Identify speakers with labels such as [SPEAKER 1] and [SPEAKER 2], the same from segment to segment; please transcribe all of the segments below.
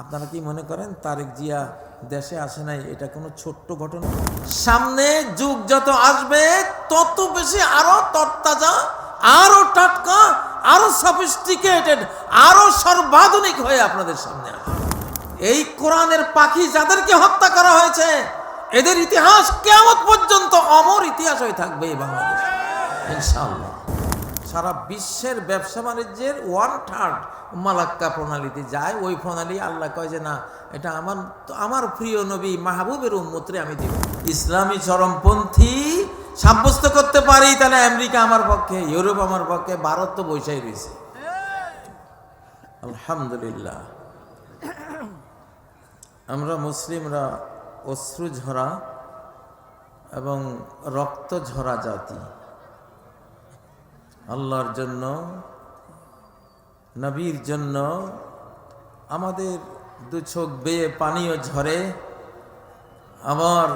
[SPEAKER 1] আপনারা কি মনে করেন তারেক জিয়া দেশে আসে নাই এটা কোনো ছোট্ট ঘটনা? সামনে যুগ যত আসবে তত বেশি আরো তরতাজা, আরো টাটকা, আরো সফিস্টিকেটেড, আরো সর্বাধুনিক হয়ে আপনাদের সামনে আসবে। এই কোরআনের পাখি যাদেরকে হত্যা করা হয়েছে এদের ইতিহাস কিয়ামত পর্যন্ত অমর ইতিহাস হয়ে থাকবে এই বাংলাদেশ ইনশাআল্লাহ। সারা বিশ্বের ব্যবসা বাণিজ্যের 1/3 মালাক্কা প্রণালীতে যায়। ওই প্রণালী আল্লাহ কয় যে না, এটা আমার প্রিয় নবী মাহবুবের উম্মতরে আমি দিব। ইসলামী চরমপন্থী সাব্যস্ত করতে পারি তাহলে আমেরিকা আমার পক্ষে, ইউরোপ আমার পক্ষে, ভারত তো বৈশাই রয়েছে আলহামদুলিল্লাহ। আমরা মুসলিমরা অশ্রু ঝরা এবং রক্ত ঝরা জাতি। আল্লাহর জন্য, নবীর জন্য আমাদের দু চোখ বেয়ে পানিও ঝরে। আবার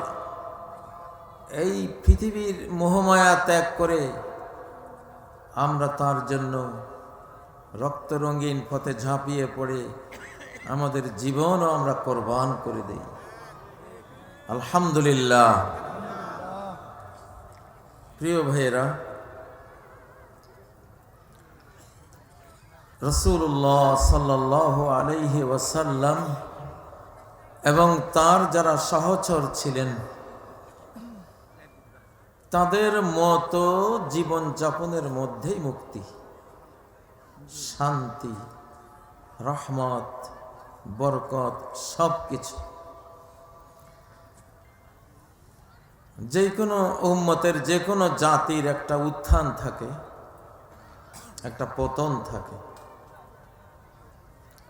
[SPEAKER 1] এই পৃথিবীর মোহমায়া ত্যাগ করে আমরা তার জন্য রক্ত রঙিন পথে ঝাঁপিয়ে পড়ে আমাদের জীবনও আমরা কোরবান করে দেই আলহামদুলিল্লাহ। প্রিয় ভাইয়েরা, রাসূলুল্লাহ সাল্লাল্লাহু আলাইহি ওয়াসাল্লাম এবং তার যারা সহচর ছিলেন তাদের মতো জীবন যাপনের মধ্যেই মুক্তি, শান্তি, রহমত, বরকত সব কিছু। যে কোনো উম্মতের, যে কোনো জাতির একটা উত্থান থাকে, একটা পতন থাকে।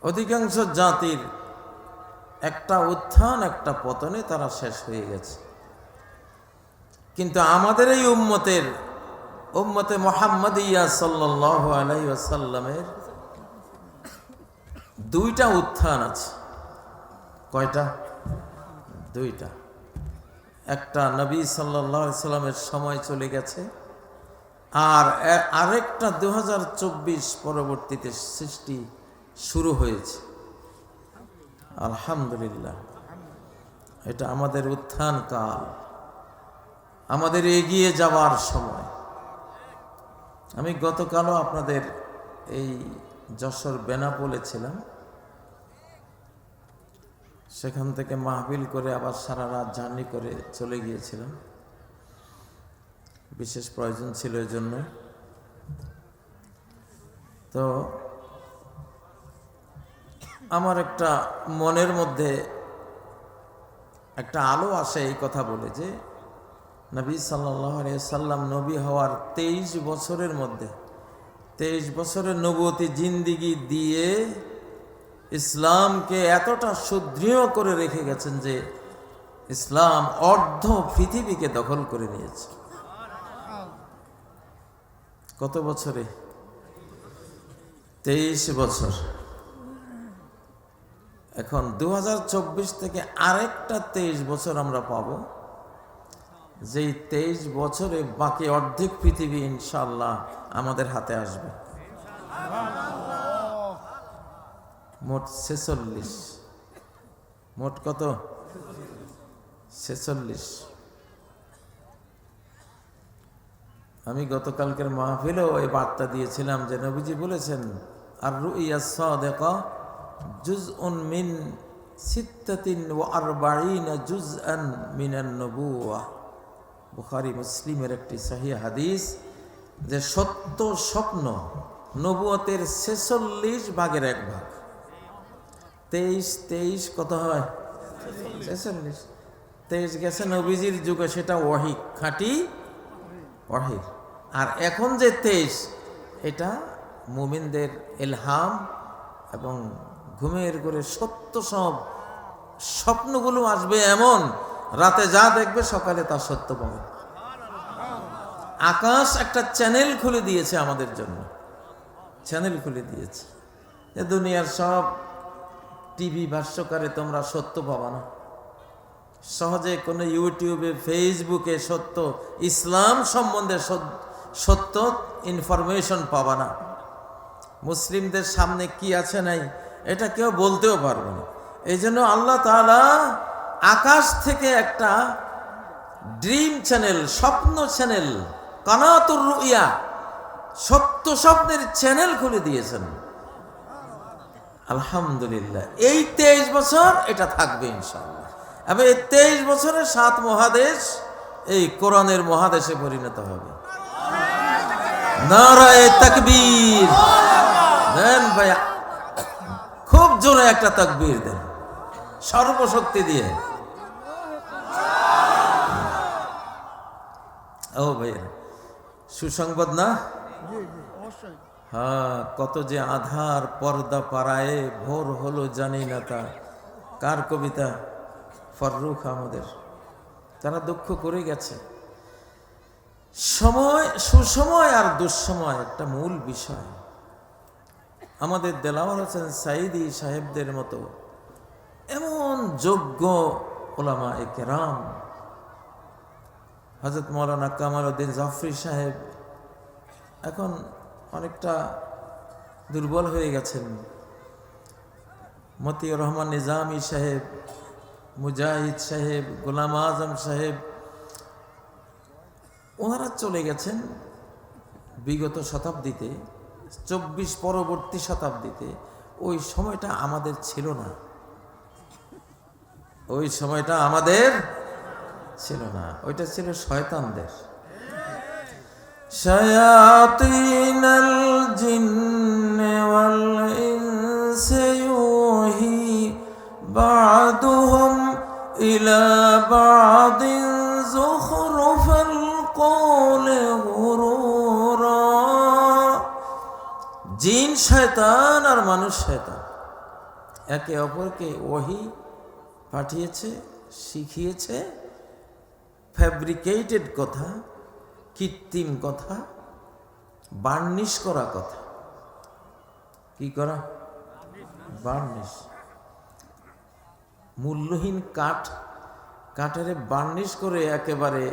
[SPEAKER 1] অধিকাংশ জাতির একটা উত্থান একটা পতনে তারা শেষ হয়ে গেছে। কিন্তু আমাদের এই উম্মতে মুহাম্মাদিয়া সাল্লাল্লাহু আলাইহি ওয়াসাল্লামের দুইটা উত্থান আছে। কয়টা? দুইটা। একটা নবী সাল্লাল্লাহু আলাইহি ওয়াসাল্লামের সময় চলে গেছে, আর আরেকটা 2024 পরবর্তীতে সৃষ্টি শুরু হয়েছে আলহামদুলিল্লাহ। এটা আমাদের উত্থান কাল, আমাদের এগিয়ে যাওয়ার সময়। আমি গতকালও আপনাদের এই যশোর বেনাপোলে ছিলাম, সেখান থেকে মাহফিল করে আবার সারা রাত জার্নি করে চলে গিয়েছিলাম, বিশেষ প্রয়োজন ছিল এই জন্য। তো আমার একটা মনের মধ্যে একটা আলো আসে এই কথা বলে যে নবী সাল্লাল্লাহু আলাইহি সাল্লাম নবী হওয়ার 23 বছরের মধ্যে 23 বছরের নবুয়তি জিন্দিগি দিয়ে ইসলামকে এতটা সুদৃঢ় করে রেখে গেছেন যে ইসলাম অর্ধ পৃথিবীকে দখল করে নিয়েছে। কত বছরে? 23 বছর। এখন 2024 থেকে আরেকটা 23 বছর আমরা পাবো, যেই 23 বছরে বাকি অর্ধেক পৃথিবী ইনশাআল্লাহ আমাদের হাতে আসবে। মোট 46। মোট কত? 46। আমি গতকালকের মাহফিলেও এই বার্তা দিয়েছিলাম যে নবীজি বলেছেন, আর রুইয়া সাদিকা জুজউন মিন 46 জুজআন মিনান নবুওয়াহ। বুখারী মুসলিমের একটি সহিহ হাদিস, যে সত্য স্বপ্ন নবুয়তের 46 ভাগের 1 ভাগ। 23 কত হয়? 46। 23 গেছে নবীজির যুগে, সেটা ওয়াহি, খাঁটি ওয়াহি। আর এখন যে 23, এটা মুমিনদের ইলহাম এবং ঘুমের ঘরে সত্য সব স্বপ্নগুলো আসবে, এমন রাতে যা দেখবে সকালে তা সত্য পাবে। আকাশ একটা চ্যানেল খুলে দিয়েছে আমাদের জন্য, চ্যানেল খুলে দিয়েছে যে দুনিয়ার সব টিভি ভাষ্যকারে তোমরা সত্য পাবা না। সহজে কোনো ইউটিউবে, ফেসবুকে সত্য, ইসলাম সম্বন্ধে সত্য ইনফরমেশন পাবা না। মুসলিমদের সামনে কি আছে নাই এটা কেউ বলতেও পারবে না। এই জন্য আল্লাহ তাআলা আকাশ থেকে একটা ড্রিম চ্যানেল, স্বপ্ন চ্যানেল, কানাতুর রুইয়া, সত্য স্বপ্নের চ্যানেল খুলে দিয়েছেন। আলহামদুলিল্লাহ। এই 23 বছর এটা থাকবে ইনশাআল্লাহ। এবং এই 23 বছরে 7 মহাদেশ এই কোরআনের মহাদেশে পরিণত হবে। নারায়ে তাকবীর দেন ভাই, খুব জোরে একটা তাকবীর দেন, সর্বশক্তি দিয়ে। ও ভাইয়া, সুসংবাদ না? হ্যাঁ, কত যে আধার পর্দা পাড়ায় ভোর হলো জানি না তা। কার কবিতা? ফররুখ আহমদের। তারা দুঃখ করে গেছে। সময়, সুসময় আর দুঃসময় একটা মূল বিষয়। আমাদের দেলাওয়ার হোসেন সাইদি সাহেবদের মতো এমন যোগ্য উলামায়ে কেরাম, হযরত মাওলানা কামালউদ্দিন জাফরি সাহেব এখন অনেকটা দুর্বল হয়ে গেছেন। মতিউর রহমান নিজামী সাহেব, মুজাহিদ সাহেব, গোলাম আজম সাহেব, ওনারা চলে গেছেন বিগত শতাব্দীতে, 24 পরবর্তী শতাব্দীতে। ওই সময়টা আমাদের ছিল না, ওই সময়টা আমাদের ছিল না, ওইটা ছিল শয়তানদের। শায়াতিনাল জিন্নি ওয়াল ইনসি ইউহি বা'দুহুম ইলা বা'দিন যুখরুফাল কওলি গুরুরা। জিন শয়তান আর মানুষ শয়তান একে অপরকে ওহী পাঠিয়েছে, শিখিয়েছে ফ্যাব্রিকেটেড কথা, কৃত্রিম কথা, বার্নিশ করা কথা। কি করা? বার্নিশ। মূল্যহীন কাঠ, কাঠের বার্নিশ করে একেবারে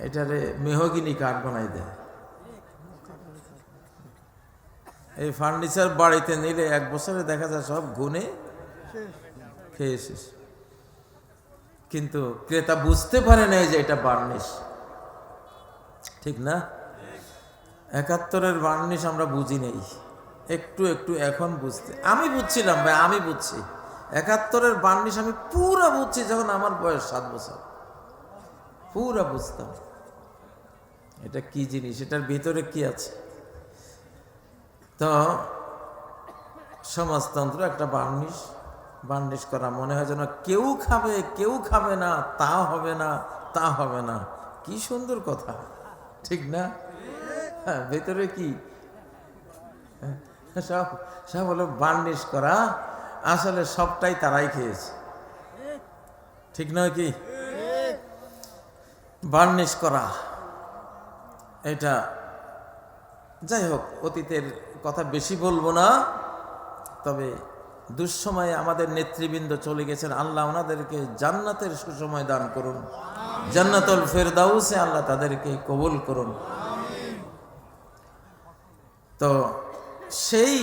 [SPEAKER 1] এটারে মেহগিনি কাঠ বানাই দেয়। এই ফার্নিচার বাড়িতে নিলে 1 বছরে দেখা যায় সব গুনে খেয়ে শেষ। কিন্তু ক্রেতা বুঝতে পারে না যে এটা বার্নিশ, ঠিক না? 71-এর বার্নিশ আমরা বুঝি নেই, একটু একটু এখন বুঝতে। আমি বুঝছিলাম ভাই, আমি বুঝছি 71-এর বার্নিশ আমি পুরো বুঝছি যখন আমার বয়স 7 বছর। পুরো বুঝতাম এটা কি জিনিস, এটার ভিতরে কি আছে। তো সমাজতন্ত্র একটা বার্নিশ, বার্নিশ করা। মনে হয় যেন কেউ খাবে, কেউ খাবে না, তা হবে না, তা হবে না। কি সুন্দর কথা, ঠিক না? হ্যাঁ, ভেতরে কি সব সব হলো বার্নিশ করা, আসলে সবটাই তারাই খেয়েছে, ঠিক নয় কি? বার্নিশ করা এটা। যাই হোক, অতীতের কথা বেশি বলবো না। তবে দুঃসময়ে আমাদের নেতৃবৃন্দ চলে গেছেন, আল্লাহ ওনাদেরকে জান্নাতের সুসময় দান করুন, জান্নাতুল ফেরদাউসে আল্লাহ তাদেরকে কবুল করুন। তো সেই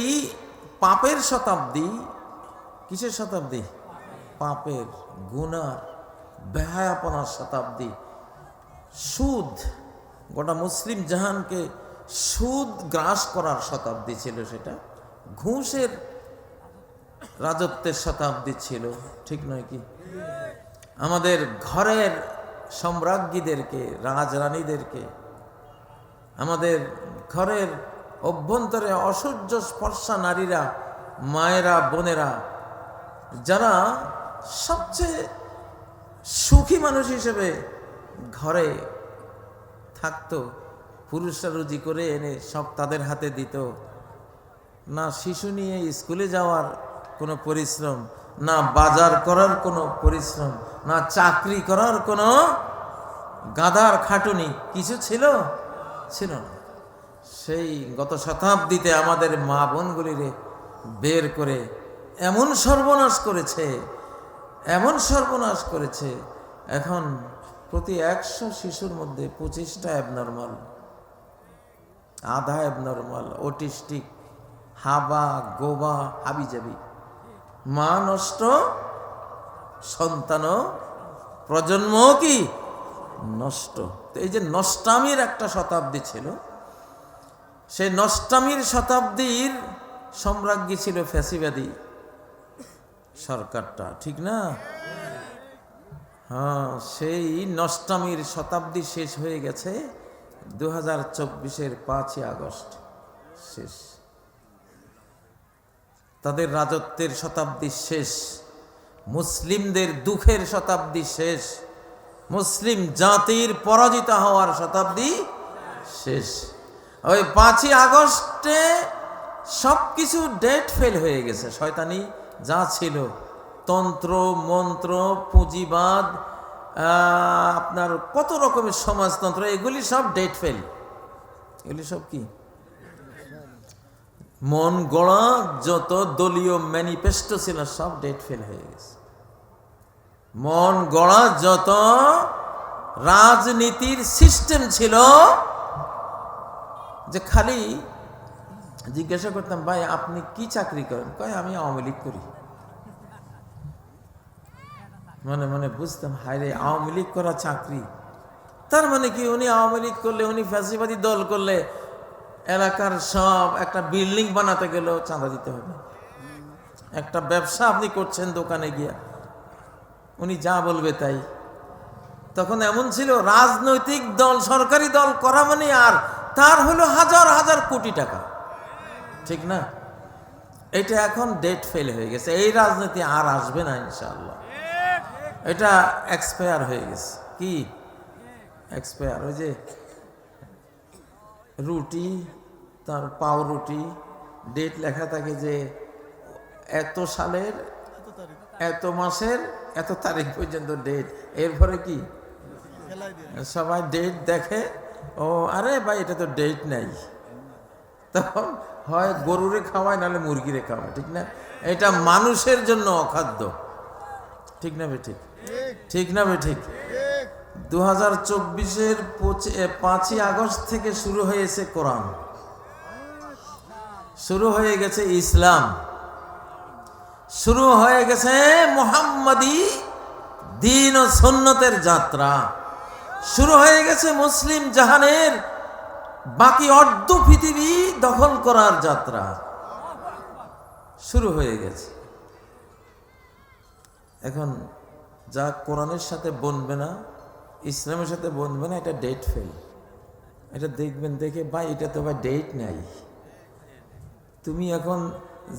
[SPEAKER 1] পাপের শতাব্দী, কিসের শতাব্দী? পাপের, গুনার, বেহায়াপনার শতাব্দী। সুদ, গোটা মুসলিম জাহানকে সুদ গ্রাস করার শতাব্দী ছিল সেটা। ঘুষের রাজত্বের শতাব্দী ছিল, ঠিক নয় কি? আমাদের ঘরের সম্রাজ্ঞীদেরকে, রাজরানীদেরকে, আমাদের ঘরের অভ্যন্তরে অসহ্য স্পর্শা নারীরা, মায়েরা, বোনেরা, যারা সবচেয়ে সুখী মানুষ হিসেবে ঘরে থাকতো, পুরুষরা রুজি করে এনে সব তাদের হাতে দিত। না শিশু নিয়ে স্কুলে যাওয়ার কোনো পরিশ্রম, না বাজার করার কোনো পরিশ্রম, না চাকরি করার কোনো গাধার খাটুনি কিছু ছিল না। সেই গত শতাব্দীতে আমাদের মা বোনগুলিরে বের করে এমন সর্বনাশ করেছে, এমন সর্বনাশ করেছে। এখন প্রতি 100 শিশুর মধ্যে 25টা অ্যাবনর্মাল, আধা অ্যাবনর্মাল, অটিস্টিক, হাবা গোবা হাবিজাবি। মা নষ্ট, সন্তানও, প্রজন্ম কি নষ্ট। তো এই যে নষ্টামির একটা শতাব্দী ছিল, সেই নষ্টামির শতাব্দীর সম্রাজ্ঞী ছিল ফ্যাসিবাদী সরকারটা, ঠিক না? হ্যাঁ, সেই নষ্টামির শতাব্দী শেষ হয়ে গেছে 2024-এর 5ই আগস্ট শেষ। তাদের রাজত্বের শতাব্দী শেষ, মুসলিমদের দুঃখের শতাব্দী শেষ, মুসলিম জাতির পরাজিত হওয়ার শতাব্দী শেষ। ওই 5ই আগস্টে সব কিছু ডেট ফেল হয়ে গেছে। শয়তানি যা ছিল, তন্ত্র মন্ত্র, পুঁজিবাদ, আপনার কত রকমের সমাজতন্ত্র, এগুলি সব ডেট ফেল। এগুলি সব কি মন গড়া যত দলীয় ম্যানিফেস্টো ছিল সব ডেট ফেল হয়ে গেছে। মন গড়া যত রাজনীতির সিস্টেম ছিল, যে খালি জিজ্ঞাসা করতাম, ভাই আপনি কি চাকরি করেন? কয় আমি আওয়ামী লীগ করি। মনে মনে বুঝতাম, হায় রে, আওয়ামী লীগ করা চাকরি, তার মানে কি উনি আওয়ামী লীগ করলে, উনি ফ্যাসিবাদী দল করলে এলাকার সব একটা বিল্ডিং বানাতে গেলেও চাঁদা দিতে হবে। একটা ব্যবসা আপনি করছেন দোকানে গিয়া, উনি যা বলবে তাই। তখন এমন ছিল, রাজনৈতিক দল, সরকারি দল করা মানে আর তার হলো হাজার হাজার কোটি টাকা, ঠিক না? এটা এখন ডেট ফেল হয়ে গেছে। এই রাজনীতি আর আসবে না ইনশাআল্লাহ। এটা এক্সপায়ার হয়ে গেছে। কি এক্সপায়ার? ওই যে রুটি, তার পাও রুটি, ডেট লেখা থাকে যে এত সালের এত মাসের এত তারিখ পর্যন্ত ডেট। এরপরে কি সবাই ডেট দেখে, ও আরে ভাই এটা তো ডেট নাই, তখন হয় গরুরে খাওয়ায়, নাহলে মুরগিরে খাওয়ায়, ঠিক না? এটা মানুষের জন্য অখাদ্য, ঠিক না বে ঠিক? ঠিক না বে ঠিক? 2024-এর 5ই আগস্ট থেকে শুরু হয়েছে কোরআন, শুরু হয়ে গেছে ইসলাম, শুরু হয়ে গেছে মুহাম্মাদি দ্বীন ও সুন্নতের যাত্রা, শুরু হয়ে গেছে মুসলিম জাহানের বাকি অর্ধ পৃথিবী দখল করার যাত্রা শুরু হয়ে গেছে। এখন যা কোরআনের সাথে বনবে না, ইসলামের সাথে বনবে না, এটা ডেট ফেল। এটা দেখবেন, দেখে ভাই এটা তো ভাই ডেট নাই। তুমি এখন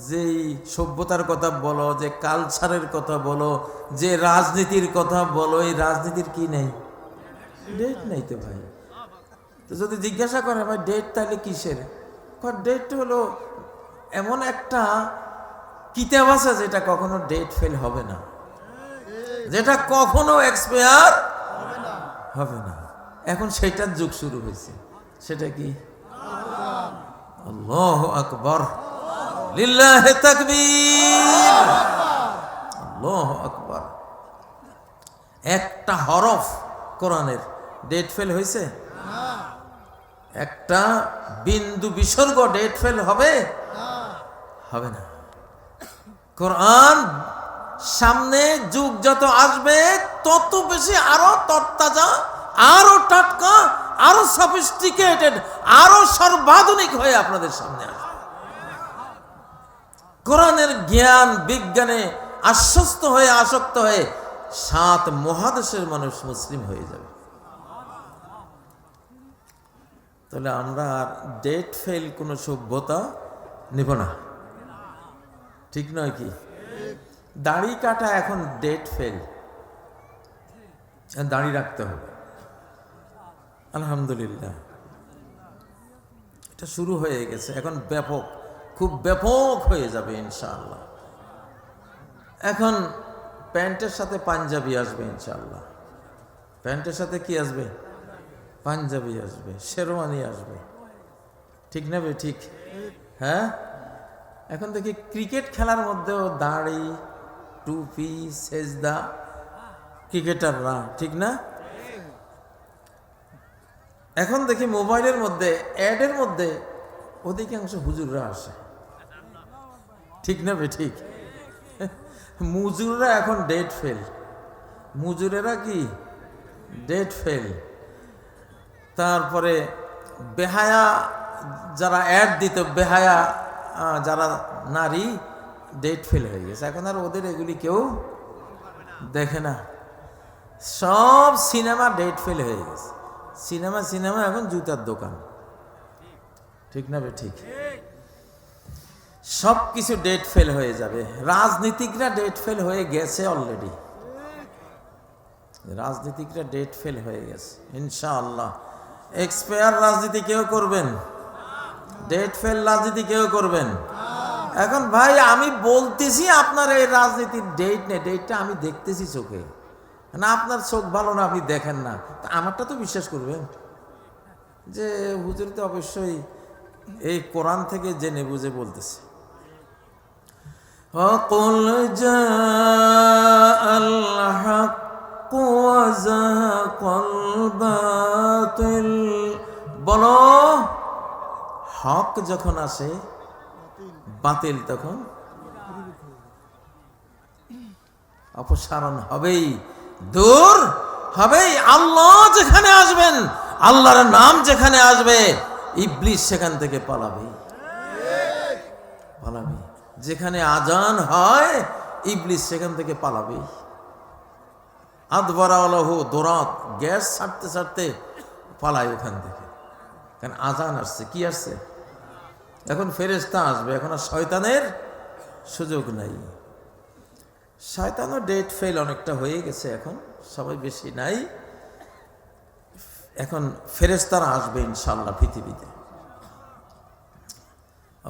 [SPEAKER 1] যেই সভ্যতার কথা বলো, যে কালচারের কথা বলো, যে রাজনীতির কথা বলো, এই রাজনীতির কি নেই? ডেট নেই তো ভাই। তো যদি জিজ্ঞাসা করে ভাই ডেট তাহলে কিসের? ডেট হলো এমন একটা কিতাব আছে যেটা কখনো ডেট ফেল হবে না, যেটা কখনো এক্সপায়ার হবে না। এখন সেটার যুগ শুরু হয়েছে। সেটা কি? আল্লাহু আকবার, লিল্লাহি তাকবীর, আল্লাহু আকবার। একটা হরফ কোরআনের ডেট ফেল হয়েছে? একটা বিন্দু বিসর্গ ডেট ফেল হবে? হবে না। কোরআন সামনে যুগ যত আসবে তত বেশি আরো তরতাজা, আরো টাটকা, আরো সফিস্টিকেটেড, আরো সর্বাধুনিক হয়ে আপনাদের সামনে আসবে। কোরআনের জ্ঞান বিজ্ঞানে আশ্বস্ত হয়ে, আসক্ত হয়ে 7 মহাদেশের মানুষ মুসলিম হয়ে যাবে। তাহলে আমরা আর ডেট ফেল কোনো সভ্যতা নেব না, ঠিক নয় কি? দাড়ি কাটা এখন ডেট ফেল, দাড়ি রাখতে হবে। আলহামদুলিল্লাহ, এটা শুরু হয়ে গেছে, এখন ব্যাপক, খুব ব্যাপক হয়ে যাবে ইনশাআল্লাহ। এখন প্যান্টের সাথে পাঞ্জাবি আসবে ইনশাআল্লাহ। প্যান্টের সাথে কি আসবে? পাঞ্জাবি আসবে, শেরওয়ানি আসবে, ঠিক না বে ঠিক? হ্যাঁ, এখন দেখি ক্রিকেট খেলার মধ্যেও দাড়ি, টুপি, সেজদা, ক্রিকেটাররা, ঠিক না? এখন দেখি মোবাইলের মধ্যে, অ্যাডের মধ্যে অধিকাংশ হুজুররা আসে, ঠিক না বে ঠিক? মুজুররা এখন ডেট ফেল, মুজুরেরা কি ডেট ফেল। তারপরে বেহায়া যারা অ্যাড দিত, বেহায়া যারা নারী, ডেট ফেল হয়ে গেছে। এখন আর ওদের এগুলি কেউ দেখে না, সব সিনেমা ডেট ফেল হয়ে গেছে। সিনেমা এখন জুতার দোকান, ঠিক না বে ঠিক? সব কিছু ডেট ফেল হয়ে যাবে। রাজনীতিকরা ডেট ফেল হয়ে গেছে অলরেডি, রাজনীতিকরা ডেট ফেল হয়ে গেছে। ইনশাআল্লাহ এক্সপায়ার রাজনীতি কেউ করবেন? ডেট ফেল রাজনীতি কেউ করবেন? এখন ভাই আমি বলতেছি আপনার এই রাজনীতির ডেট নেই, ডেটটা আমি দেখতেছি চোখে, না আপনার চোখ ভালো না, আপনি দেখেন না, তা আমারটা তো বিশ্বাস করবেন যে হুজুর তো অবশ্যই এই কোরআন থেকে জেনে বুঝে বলতেছে। وَقُلْ جَاءَ الْحَقُّ وَزَهَقَ الْبَاطِلُ, বলো হক যখন আসে বাতিল তখন অপসারণ হবেই, দূর হবেই। আল্লাহ যেখানে আসবেন, আল্লাহর নাম যেখানে আসবে, ইবলিস সেখান থেকে পালাবে, পালাবে। যেখানে আজান হয় ইবলিস সেখান থেকে পালাবে। আদবরালাহু দোরাত, গ্যাস ছাড়তে ছাড়তে পালায় ওখান থেকে, কারণ আজান আসছে। কি আসছে? এখন ফেরেশতা আসবে, এখন আর শয়তানের সুযোগ নাই। শয়তানও ডেট ফেল অনেকটা হয়ে গেছে, এখন সবাই বেশি নাই। এখন ফেরেশতারা আসবে ইনশাআল্লাহ পৃথিবীতে।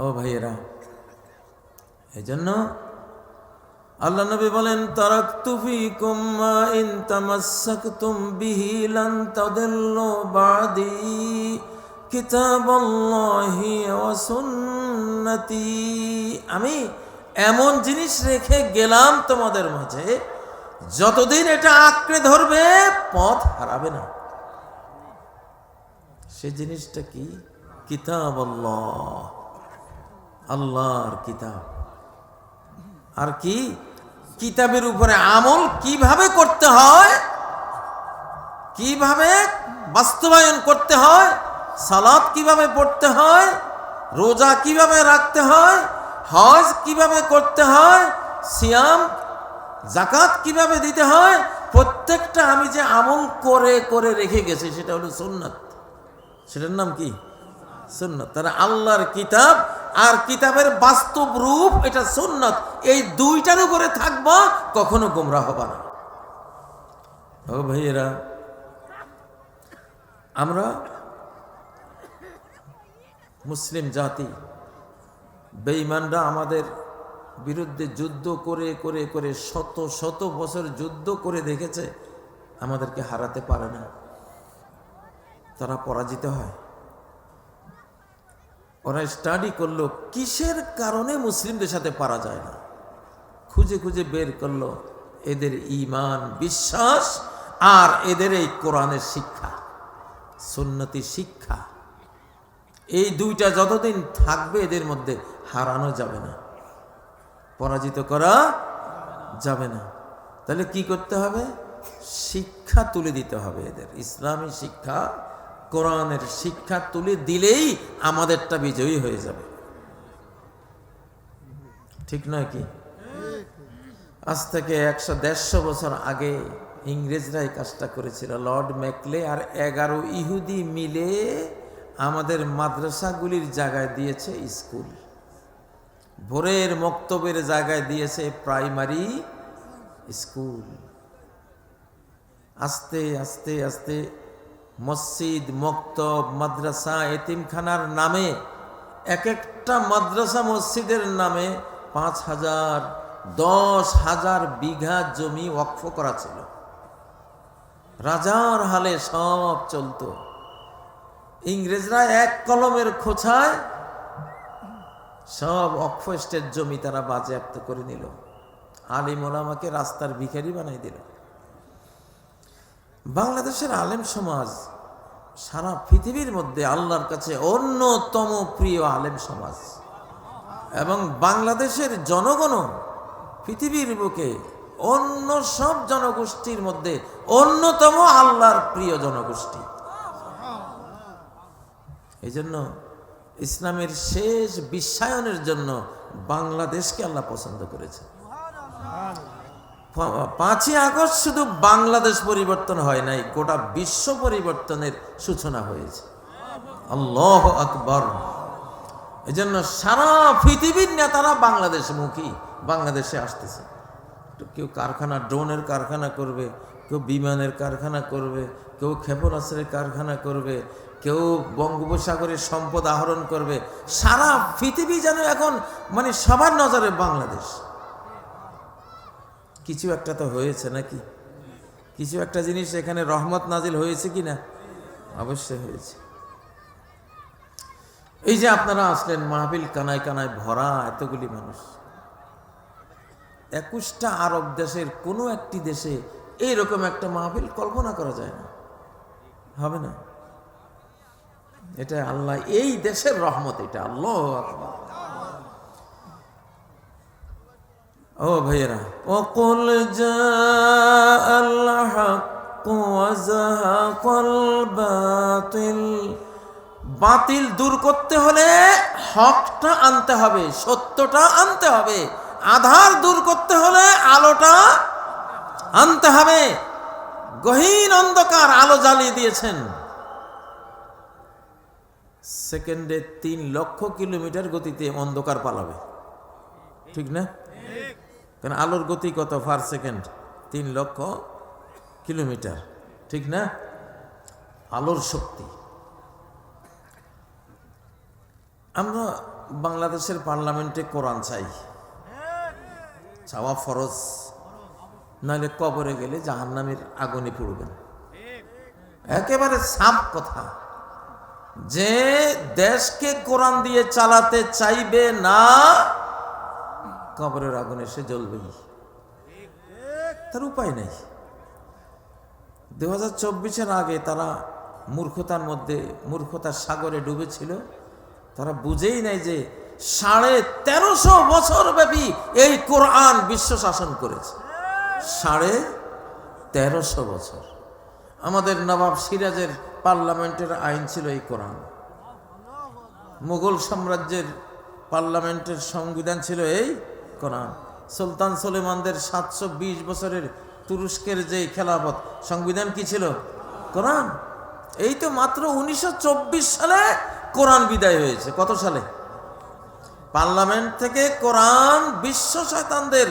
[SPEAKER 1] ও ভাইয়েরা, এই জন্য আল্লাহ নবী বলেন, তারাকতু ফীকুম মা ইন তামাসসাকতুম বিহি লান তাদিল্লু বাদি কিতাবাল্লাহি ওয়া সুন্নতি। আমি এমন জিনিস রেখে গেলাম তোমাদের মাঝে, যতদিন এটা আঁকড়ে ধরবে পথ হারাবে না। সে জিনিসটা কি? কিতাবাল্লাহ, আল্লাহর কিতাব। আর কি? কিতাবের উপরে আমল কিভাবে করতে হয়, কিভাবে বাস্তবায়ন করতে হয়, সালাত কিভাবে পড়তে হয়, রোজা কিভাবে রাখতে হয়, হজ কিভাবে করতে হয়, সিয়াম যাকাত কিভাবে দিতে হয়, প্রত্যেকটা আমি যে আমল করে করে রেখে গেছি সেটা হলো সুন্নাত। সেটার নাম কি? সুন্নাত। তারা আল্লাহর কিতাব আর কিতাবের বাস্তব রূপ, এটা সুন্নাত। এই দুইটার উপরে থাকবা, কখনো গোমরাহ হবা না। ও ভাইয়েরা, আমরা মুসলিম জাতি, বেঈমানরা আমাদের বিরুদ্ধে যুদ্ধ করে করে করে শত শত বছর যুদ্ধ করে দেখেছে, আমাদেরকে হারাতে পারে না। তারা পরাজিত হয়। ওরা স্টাডি করলো কিসের কারণে মুসলিমদের সাথে পারা যায় না, খুঁজে খুঁজে বের করলো এদের ঈমান, বিশ্বাস, আর এদের এই কোরআনের শিক্ষা, সুন্নতি শিক্ষা। এই দুইটা যতদিন থাকবে এদের মধ্যে হারানো যাবে না, পরাজিত করা যাবে না। তাহলে কি করতে হবে? শিক্ষা তুলে দিতে হবে এদের, ইসলামী শিক্ষা, কোরআনের শিক্ষা তুলে দিলেই আমাদেরটা বিজয়ী হয়ে যাবে। ঠিক নয় কি? আজ থেকে 100-150 বছর আগে ইংরেজরা এই কাজটা করেছিল। লর্ড ম্যাকলে আর 11 ইহুদি মিলে আমাদের মাদ্রাসাগুলির জায়গায় দিয়েছে স্কুল, ভোরের মক্তবের জায়গায় দিয়েছে প্রাইমারি স্কুল। আস্তে আস্তে আস্তে মসজিদ, মক্তব, মাদ্রাসা, এতিমখানার নামে, এক একটা মাদ্রাসা মসজিদের নামে 5,000, 10,000 বিঘা জমি ওয়াকফ করা ছিল। রাজার হালে সব চলত। ইংরেজরা এক কলমের খোঁচায় সব ওয়াকফ স্টেট জমি তারা বাজেয়াপ্ত করে নিল। আলিম ওলামাকে রাস্তার ভিখারি বানাই দিল। বাংলাদেশের আলেম সমাজ সারা পৃথিবীর মধ্যে আল্লাহর কাছে অন্যতম প্রিয় আলেম সমাজ, এবং বাংলাদেশের জনগণও পৃথিবীর বুকে অন্য সব জনগোষ্ঠীর মধ্যে অন্যতম আল্লাহর প্রিয় জনগোষ্ঠী। এই জন্য ইসলামের শেষ বিশ্বায়নের জন্য বাংলাদেশকে আল্লাহ পছন্দ করেছে। 5ই আগস্ট শুধু বাংলাদেশ পরিবর্তন হয় নাই, গোটা বিশ্ব পরিবর্তনের সূচনা হয়েছে। আল্লাহু আকবার। এই জন্য সারা পৃথিবীর নেতারা বাংলাদেশমুখী, বাংলাদেশে আসতেছে। কেউ কারখানা, ড্রোনের কারখানা করবে, কেউ বিমানের কারখানা করবে, কেউ ক্ষেপণাস্ত্রের কারখানা করবে, কেউ বঙ্গোপসাগরের সম্পদ আহরণ করবে। সারা পৃথিবী যেন এখন মানে সবার নজরে বাংলাদেশ। কিছু একটা তো হয়েছে নাকি? কিছু একটা জিনিস এখানে রহমত নাজিল হয়েছে কি না? অবশ্যই হয়েছে। এই যে আপনারা আসলেন, মাহফিল কানায় কানায় ভরা, এতগুলি মানুষ। 21টা আরব দেশের কোনো একটি দেশে এইরকম একটা মাহফিল কল্পনা করা যায় না, হবে না। এটা আল্লাহ, এই দেশের রহমত, এটা আল্লাহু আকবার। ও ভাইয়েরা, ওয়াকুল জাআল হক ওয়া যাহাকাল বাতিল। বাতিল দূর করতে হলে হকটা আনতে হবে, সত্যটা আনতে হবে। আধার দূর করতে হলে আলোটা আনতে হবে। গহীন অন্ধকার আলো জ্বালিয়ে দিয়েছেন। সেকেন্ডে 3 লক্ষ কিলোমিটার গতিতে অন্ধকার পালাবে, ঠিক না? কারণ আলোর গতি কত পার সেকেন্ড? 3 লক্ষ কিলোমিটার, ঠিক না? আলোর শক্তি। আমরা বাংলাদেশের পার্লামেন্টে কোরআন চাই, চাওয়া ফরজ, নাহলে কবরে গেলে জাহান্নামের আগুনে পড়বেন। একেবারে সাফ কথা, যে দেশকে কোরআন দিয়ে চালাতে চাইবে না, কবরের আগুনে সে জ্বলবেই, তার উপায় নেই। 2024-এর আগে তারা মূর্খতার মধ্যে, মূর্খতার সাগরে ডুবেছিল। তারা বুঝেই নাই যে 1350 বছর ব্যাপী এই কোরআন বিশ্ব শাসন করেছে। 1350 বছর। আমাদের নবাব সিরাজের পার্লামেন্টের আইন ছিল এই কোরআন। মুঘল সাম্রাজ্যের পার্লামেন্টের সংবিধান ছিল এই কোরআন। সুলতান সুলেমানদের 720 বছরের তুরস্কের যে খেলাফত, সংবিধান কি ছিল? কোরআন। এই তো মাত্র 1924 সালে কোরআন বিদায় হয়েছে। কত সালে? পার্লামেন্ট থেকে কোরআন বিশ্ব শয়তানদের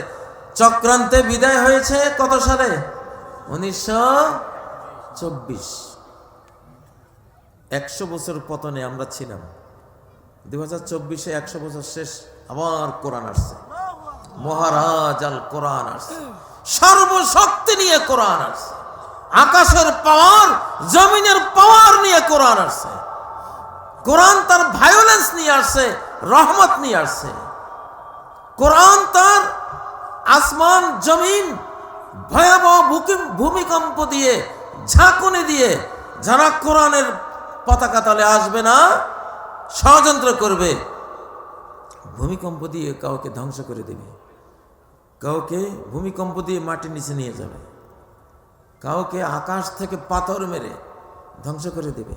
[SPEAKER 1] চক্রান্তে বিদায় হয়েছে কত সালে? 1924। 100 বছর পতনে আমরা ছিলাম। 2024-এ 100 বছর শেষ, আবার কোরআন আসছে। মহারাজ আল কোরআন আসছে, সর্বশক্তি নিয়ে কোরআন আসছে। আকাশের পাওয়ার, জমিনের পাওয়ার নিয়ে কোরআন আসছে। কোরআন তার ভায়োলেন্স নিয়ে আসছে, রহমত নিয়ে আসছে। কোরআন তার আসমান জমিন ভয়াবহ ভূমিকম্প দিয়ে, ঝাঁকুনি দিয়ে, যারা কোরআনের পতাকা তলে আসবে না, ষড়যন্ত্র করবে, ভূমিকম্প দিয়ে কাউকে ধ্বংস করে দেবে, কাউকে ভূমিকম্প দিয়ে মাটির নিচে নিয়ে যাবে, কাউকে আকাশ থেকে পাথর মেরে ধ্বংস করে দেবে,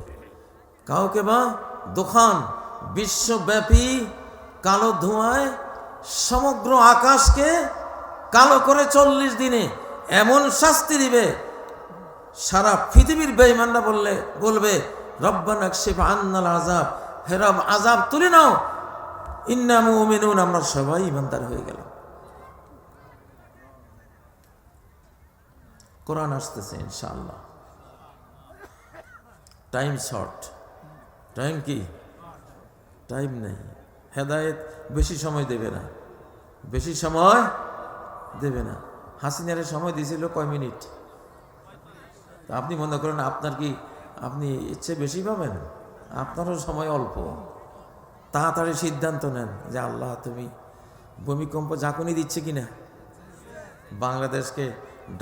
[SPEAKER 1] কাউকে বা দোকান বিশ্বব্যাপী কালো ধোঁয়ায় সমগ্র আকাশকে কালো করে 40 দিনে এমন শাস্তি দিবে, সারা পৃথিবীর বেঈমানরা বলবে রব্বানা কশিফ আন্নাল আযাব, হে রব আযাব তুলে নাও, ইন্না মুমিনুন, আমরা সবাই ঈমানদার হয়ে গেলাম। কোরআন আসতেছে ইনশাআল্লাহ। টাইম শর্ট, টাইম কি? টাইম নেই। হেদায়েত বেশি সময় দেবে না, বেশি সময় দেবে না। হাসিনারে সময় দিয়েছিল কয় মিনিট? আপনি মনে করেন আপনার কি, আপনি ইচ্ছে বেশি পাবেন? আপনারও সময় অল্প। তাড়াতাড়ি সিদ্ধান্ত নেন যে আল্লাহ তুমি ভূমিকম্প ঝাঁকুনি দিচ্ছে কিনা। বাংলাদেশকে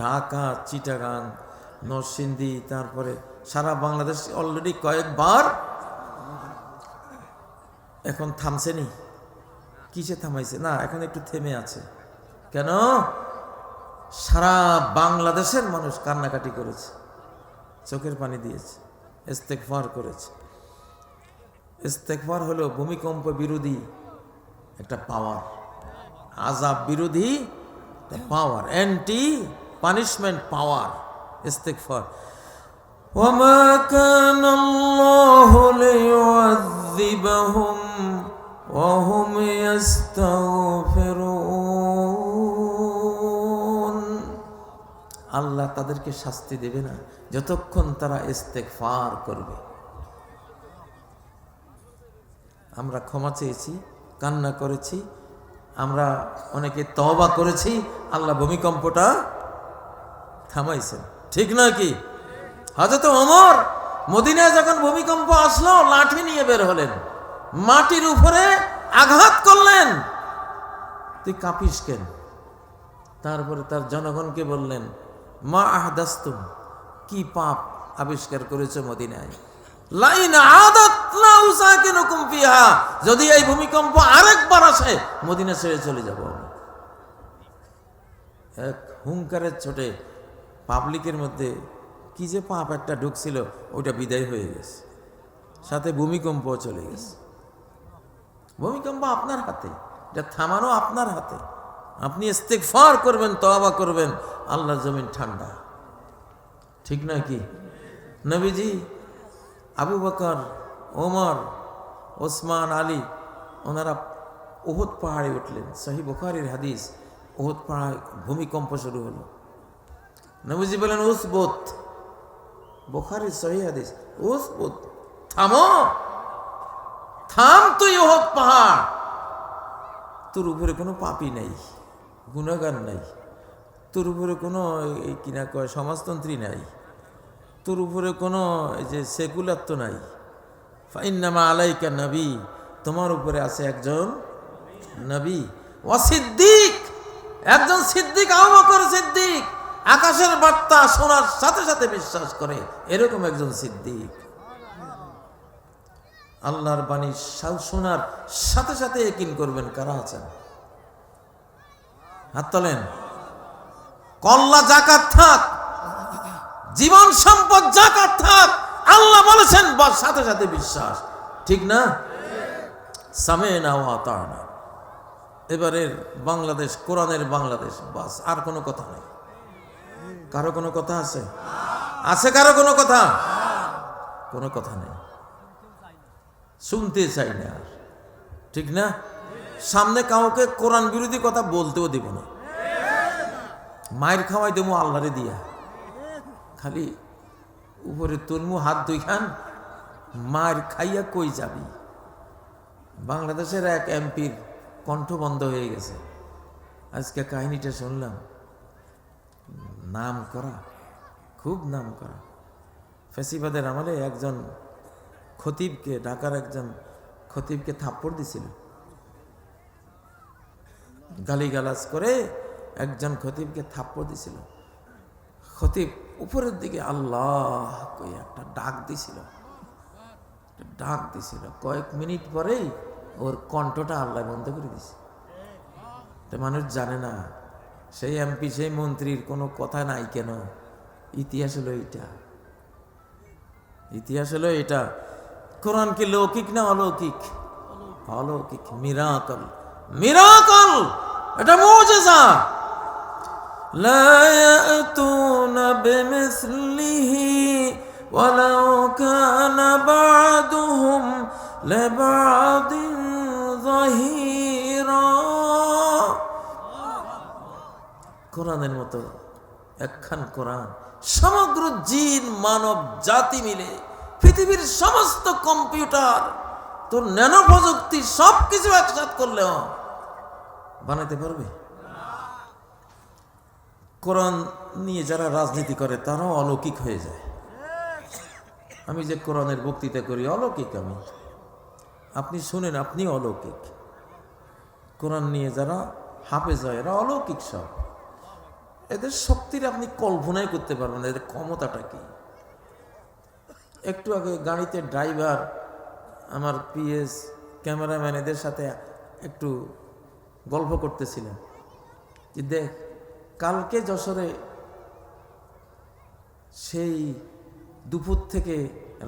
[SPEAKER 1] ঢাকা, চিটাগাং, নরসিংদী, তারপরে সারা বাংলাদেশ অলরেডি কয়েকবার এখন থামছেনি। কিসে থামাইছে? না, এখন একটু থেমে আছে। কেন? সারা বাংলাদেশের মানুষ কান্নাকাটি করেছে, চোখের পানি দিয়েছে, ইস্তেগফার করেছে। ইস্তেগফার হলো ভূমিকম্প বিরোধী একটা পাওয়ার, আযাব বিরোধী পাওয়ার, অ্যান্টি পানিশমেন্ট পাওয়ার ইস্তেগফার। ওয়ামা কানা আল্লাহু লিয়ুযযিবাহুম ওয়া হুম ইস্তাগফিরুন। আল্লাহ তাদেরকে শাস্তি দেবে না যতক্ষণ তারা ইস্তেগফার করবে। আমরা ক্ষমা চেয়েছি, কান্না করেছি, আমরা অনেকে তওবা করেছি, আল্লাহ ভূমিকম্পটা থামাইছেন, ঠিক না কি? হযরত ওমর মদিনায় যখন ভূমিকম্প আসলো লাঠি নিয়ে বের হলেন, মাটির উপরে আঘাত করলেন, তুই কাঁপিস কেন? তারপরে তার জনগণকে বললেন, মা আহদাসতুম, কি পাপ আবিষ্কার করেছো মদিনায়? লাইন আদাত লা উসাকিনুকুম ফিহা, যদি এই ভূমিকম্প আরেকবার আসে মদিনা ছেড়ে চলে যাব। এক হুঙ্কারের ছোটে পাবলিকের মধ্যে কি যে পাপ একটা ঢুকছিল, ওটা বিদায় হয়ে গেছে, সাথে ভূমিকম্প চলে গেছে। ভূমিকম্প আপনার হাতে, এটা থামানো আপনার হাতে। আপনি ইস্তেগফার করবেন, তওবা করবেন, আল্লাহর জমিন ঠান্ডা, ঠিক না কি? নবীজি আবু বকর, ওমর, ওসমান, আলী ওনারা উহুদ পাহাড়ে উঠলেন। সহিহ বুখারীর হাদিস, উহুদ পাহাড়ে ভূমিকম্প শুরু হলো। নবীজি বলেন, উসবুত, বুখারীর সহিহ হাদিস, উসবুত, থামো, থাম তুই উহুদ পাহাড়, তোর উপরে কোনো পাপী নাই, গুনাহগার নাই, তোর উপরে কোনো কিনা কয় সমাজতন্ত্রী নাই, তোর উপরে কোনো যে সেকুলার তো নাই। ফাইন্নামা আলাইকা নবী, তোমার উপরে আছে একজন নবী, ওয়া সিদ্দিক, একজন সিদ্দিক, আবু বকর সিদ্দিক, আকাশের বার্তা শোনার সাথে সাথে বিশ্বাস করে এরকম একজন সিদ্দিক। আল্লাহর বাণী শোনার সাথে সাথে ইয়াকিন করবেন, কারা আছেন? হাত তোলেন। কল্লা জাকাত থাক, জীবন সম্পদ জাকাত থাক, আল্লাহ বলেছেন সাথে সাথে বিশ্বাস, ঠিক না? সামেনা ওয়া আতানা। এবারের বাংলাদেশ কোরআনের বাংলাদেশ, বাস, আর কোনো কথা নাই। কারো কোনো কথা আছে? আছে কারো কোনো কথা? কোনো কথা নেই, শুনতে চাই না আর, ঠিক না? সামনে কাউকে কোরআন বিরোধী কথা বলতেও দিব না, মায়ের খাওয়াই দেবো আল্লাহরে দিয়া, খালি উপরে তুলমু হাত দুই খান, মার খাইয়া কই যাবি? বাংলাদেশের এক এমপির কণ্ঠ বন্ধ হয়ে গেছে, আজকে কাহিনীটা শুনলাম। নাম করা, খুব নাম করা, ফ্যাসিবাদের আমলে একজন খতিবকে, ঢাকার একজন খতিবকে থাপ্পড় দিছিল, গালিগালাজ করে একজন খতিবকে থাপ্পড় দিছিল। খতিব উপরের দিকে আল্লাহ কই একটা ডাক দিছিল, কয়েক মিনিট পরেই ওর কণ্ঠটা আল্লাহ বন্ধ করে দিছে। মানুষ জানে না সেই এমপি, সেই মন্ত্রীর কোনো কথা নাই কেন? ইতিহাস হলো এটা, ইতিহাস হলো এটা। কোরআন কি লৌকিক না অলৌকিক? অলৌকিক, মিরাকল, মিরাকল, এটা মুজিজা। লা ইয়াতুনা বিমিসলিহি ওয়ালাউ কানা বা'দুহুম লিবা'দিন যাহিরা। কোরআনের মতো একখান কোরআন সমগ্র জিন মানব জাতি মিলে, পৃথিবীর সমস্ত কম্পিউটার, তোর ন্যানো প্রযুক্তি সবকিছু একসাথে করলেও বানাইতে পারবে? কোরআন নিয়ে যারা রাজনীতি করে তারাও অলৌকিক হয়ে যায়। আমি যে কোরআনের বক্তৃতা করি অলৌকিক, আমি, আপনি শুনেন, আপনি অলৌকিক। কোরআন নিয়ে যারা হাফেজ হয় এরা অলৌকিক সব। এদের শক্তির আপনি কল্পনাই করতে পারবেন না, এদের ক্ষমতাটা কি। একটু আগে গাড়িতে ড্রাইভার, আমার পিএস, ক্যামেরাম্যান এদের সাথে একটু গল্প করতেছিলেন। যে দেখ কালকে যশোরে সেই দুপুর থেকে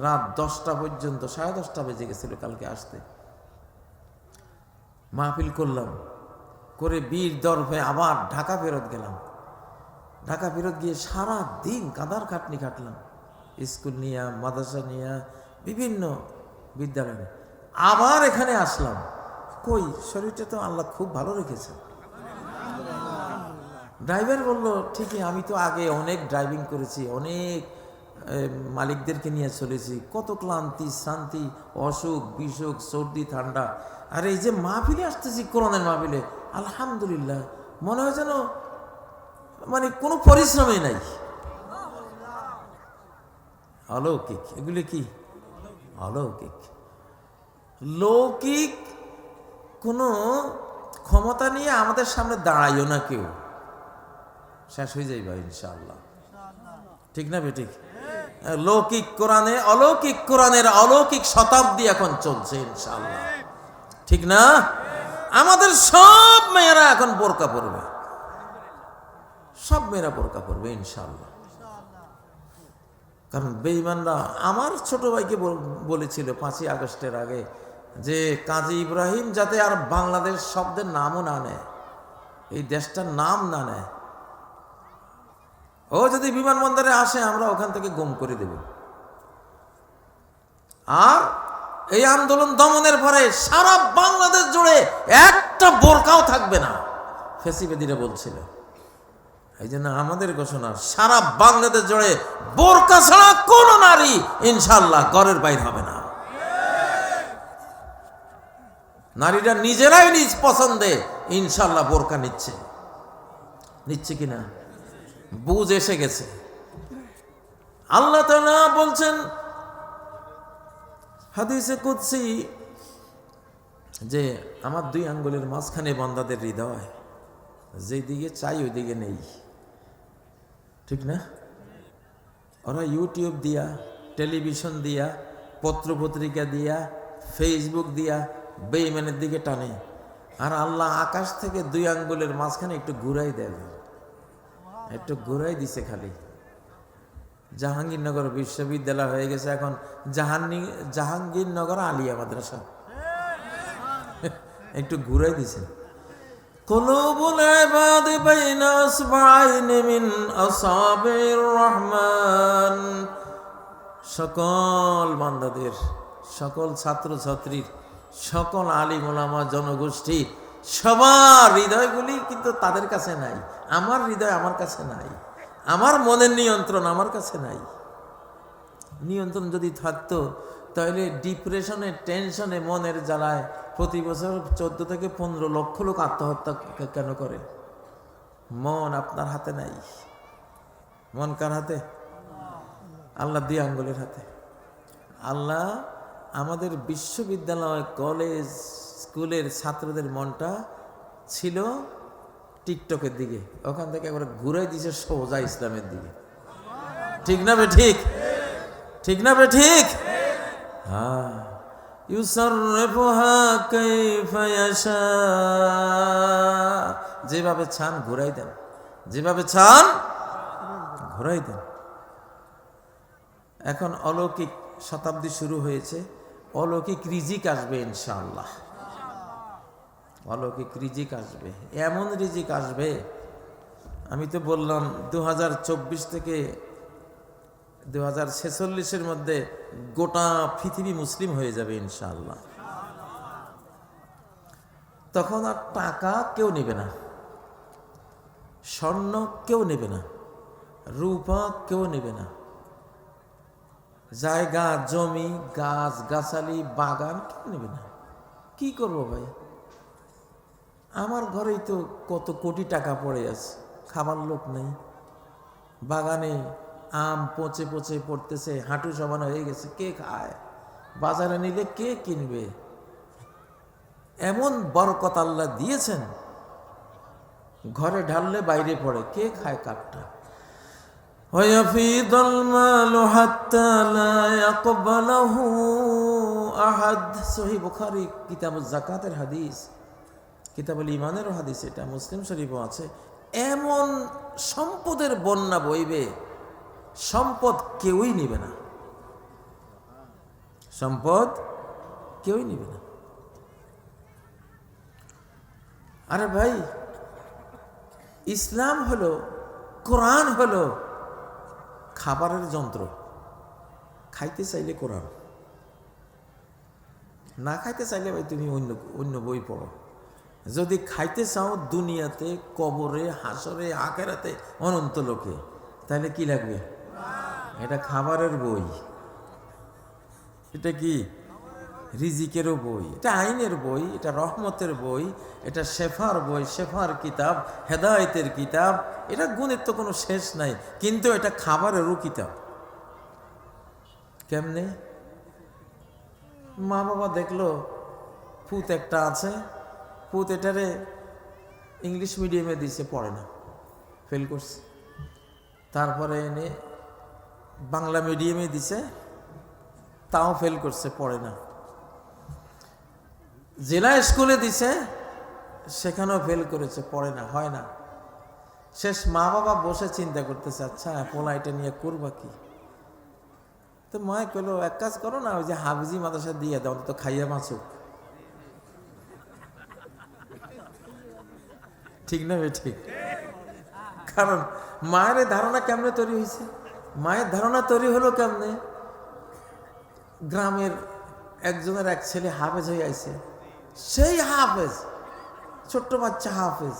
[SPEAKER 1] রাত 10টা পর্যন্ত 10:30 বেজে গেছিল কালকে আসতে। মাহফিল করলাম, করে বীর দরফে আবার ঢাকা ফেরত গেলাম। ঢাকা ফেরত গিয়ে সারা দিন কাদার খাটনি খাটলাম, স্কুল নিয়ে, মাদ্রাসা নিয়ে, বিভিন্ন বিদ্যালয়ে। আবার এখানে আসলাম, কই শরীরটা তো আল্লাহ খুব ভালো রেখেছে। ড্রাইভার বলল ঠিকই, আমি তো আগে অনেক ড্রাইভিং করেছি, অনেক মালিকদেরকে নিয়ে চলেছি, কত ক্লান্তি শ্রান্তি, অসুখ বিসুখ, সর্দি ঠান্ডা, আর এই যে মাহফিলে আসতেছি কোরআনের মাহফিলে, আলহামদুলিল্লাহ মনে হয় যেন মানে কোনো পরিশ্রমই নাই। অলৌকিক, এগুলি কি অলৌকিক। লৌকিক কোনো ক্ষমতা নিয়ে আমাদের সামনে দাঁড়াইও না কেউ, শেষ হয়ে যাইবা ইনশাআল্লাহ। ঠিক না বেঠিক? লৌকিক কোরআনে, অলৌকিক কোরআনের অলৌকিক শতাব্দী এখন চলছে ইনশাআল্লাহ, ঠিক না? আমাদের সব মেয়েরা এখন বোরকা পরবে, সব মেয়েরা বোরকা পরবে ইনশাআল্লাহ। কারণ বেঈমানরা, আমার ছোট ভাইকে বলেছিল 5ই আগস্টের আগে যে কাজী ইব্রাহিম যাতে আর বাংলাদেশ শব্দের নামও না নেয়, এই দেশটার নাম না নেয়। ও যদি বিমানবন্দরে আসে আমরা ওখান থেকে গুম করে দেব। আর এই আন্দোলন দমনের পরে সারা বাংলাদেশ জুড়ে একটা বোরকাও থাকবে না, ফেসিবাদীরা বলছিল। এই জন্য আমাদের ঘোষণা, সারা বাংলাদেশ জুড়ে বোরকা ছাড়া কোন নারী ইনশাআল্লাহ ঘরের বাইরে হবে না। নারীরা নিজেরাই নিজ পছন্দে ইনশাআল্লাহ বোরকা নিচ্ছে কিনা বুঝ এসে গেছে। আল্লাহ তাআলা বলছেন হাদিসে কুদসি যে আমার 2 আঙ্গুলের মাঝখানে বান্দাদের হৃদয়, যেদিকে চাই ওইদিকে নেই, ঠিক না? ওরা ইউটিউব দিয়া, টেলিভিশন দিয়া, পত্রপত্রিকা দিয়া, ফেসবুক দিয়া বেঈমানের দিকে টানে। আর আল্লাহ আকাশ থেকে 2 আঙ্গুলের মাঝখানে একটু ঘুরাই দেয়, একটু ঘুরাই দিছে খালি। জাহাঙ্গীরনগর বিশ্ববিদ্যালয় হয়ে গেছে এখন জাহাঙ্গীরনগর আলিয়া মাদ্রাসা, একটু ঘুরাই দিছে। কুলুবুল ইবাদ বাইনা আসবাইন মিন আসাবির রহমান, সকল বান্দাদের, সকল ছাত্রছাত্রীর, সকল আলিম ওলামা জনগোষ্ঠী, সবার হৃদয়গুলি কিন্তু তাদের কাছে নাই। আমার হৃদয় আমার কাছে নাই, আমার মনের নিয়ন্ত্রণ আমার কাছে নাই। নিয়ন্ত্রণ যদি থাকতো তাহলে ডিপ্রেশনে, টেনশনে, মনের জ্বালায় প্রতি বছর 14 থেকে 15 লক্ষ লোক আত্মহত্যা কেন করে? মন আপনার হাতে নাই। মন কার হাতে? আল্লাহ 2 আঙ্গুলের হাতে। আল্লাহ আমাদের বিশ্ববিদ্যালয়, কলেজ, স্কুলের ছাত্রদের মনটা ছিল টিকটকের দিকে, ওখান থেকে একবার ঘুরাই দিছে সোজা ইসলামের দিকে। ঠিক না বে ঠিক? ঠিক না বে ঠিক? হ্যাঁ, ইউসাররিফুহা কাইফা ইয়াশা, যেভাবে চান ঘুরাই দেন, যেভাবে চান ঘুরাই দেন। এখন অলৌকিক শতাব্দী শুরু হয়েছে, অলৌকিক রিজিক আসবে ইনশাআল্লাহ। অলৌকিক রিজিক আসবে, এমন রিজিক আসবে। আমি তো বললাম 2024 থেকে 2046-এর মধ্যে গোটা পৃথিবী মুসলিম হয়ে যাবে ইনশাআল্লাহ। তখন আর টাকা কেউ নেবে না, স্বর্ণ কেউ নেবে না, রূপা কেউ নেবে না, জায়গা জমি গাছ গাছালি বাগান কেউ নেবে না। কি করব ভাই, আমার ঘরেই তো কত কোটি টাকা পড়ে আছে, খাবার লোক নেই, বাগানে আম পচে পচে পড়তেছে, হাঁটু সমান হয়ে গেছে, কে খায়? বাজারে নিলে কে কিনবে? এমন বরকত আল্লাহ দিয়েছেন, ঘরে ঢাললে বাইরে পড়ে, কে খায় কাঠটা? وَيَفِيضُ الْمَالُ حَتَّى لَا يَقْبَلَهُ أَحَدٌ। সহিহ বুখারী কিতাবুজ যাকাতের হাদিস, কিতাবুল ঈমানেরও হাদিস, এটা মুসলিম শরীফও আছে। এমন সম্পদের বন্যা বইবে, সম্পদ কেউই নিবে না, সম্পদ কেউই নিবে না। আরে ভাই, ইসলাম হলো, কোরআন হলো খাবারের যন্ত্র। খাইতে চাইলে কোরআন, না খাইতে চাইলে ভাই তুমি অন্য বই পড়ো। যদি খাইতে চাও দুনিয়াতে, কবরে, হাসরে, আখেরাতে, অনন্ত লোকে, তাহলে কি লাগবে? এটা খাবারের বই। এটা কি? রিজিকেরও বই, এটা আইনের বই, এটা রহমতের বই, এটা শেফার বই, শেফার কিতাব, হেদায়েতের কিতাব। এটা গুণের তো কোনো শেষ নাই, কিন্তু এটা খাবারেরও কিতাব। কেমনে? মা বাবা দেখলো পুত একটা আছে, পুত এটারে ইংলিশ মিডিয়ামে দিছে, পড়ে না, ফেল করছে। তারপরে এনে বাংলা মিডিয়ামে দিছে, তাও ফেল করছে, পড়ে না। জেলা স্কুলে দিছে, সেখানেও ফেল করেছে, পড়ে না, হয় না। শেষ মা বাবা বসে চিন্তা করতেছে, আচ্ছা পোলা এটা নিয়ে করবা কি? তো মায় কইলো, এক কাজ করো না, ওই যে হাফিজি মাদ্রাসা দিয়ে দাও, তো খাইয়া বাঁচুক। ঠিক না? ঠিক। কারণ মায়ের ধারণা কেমনে তৈরি হয়েছে? মায়ের ধারণা তৈরি হলো কেমনে? গ্রামের একজনের এক ছেলে হাফেজ হয়ে আইছে, সেই হাফেজ, ছোট্ট বাচ্চা হাফেজ।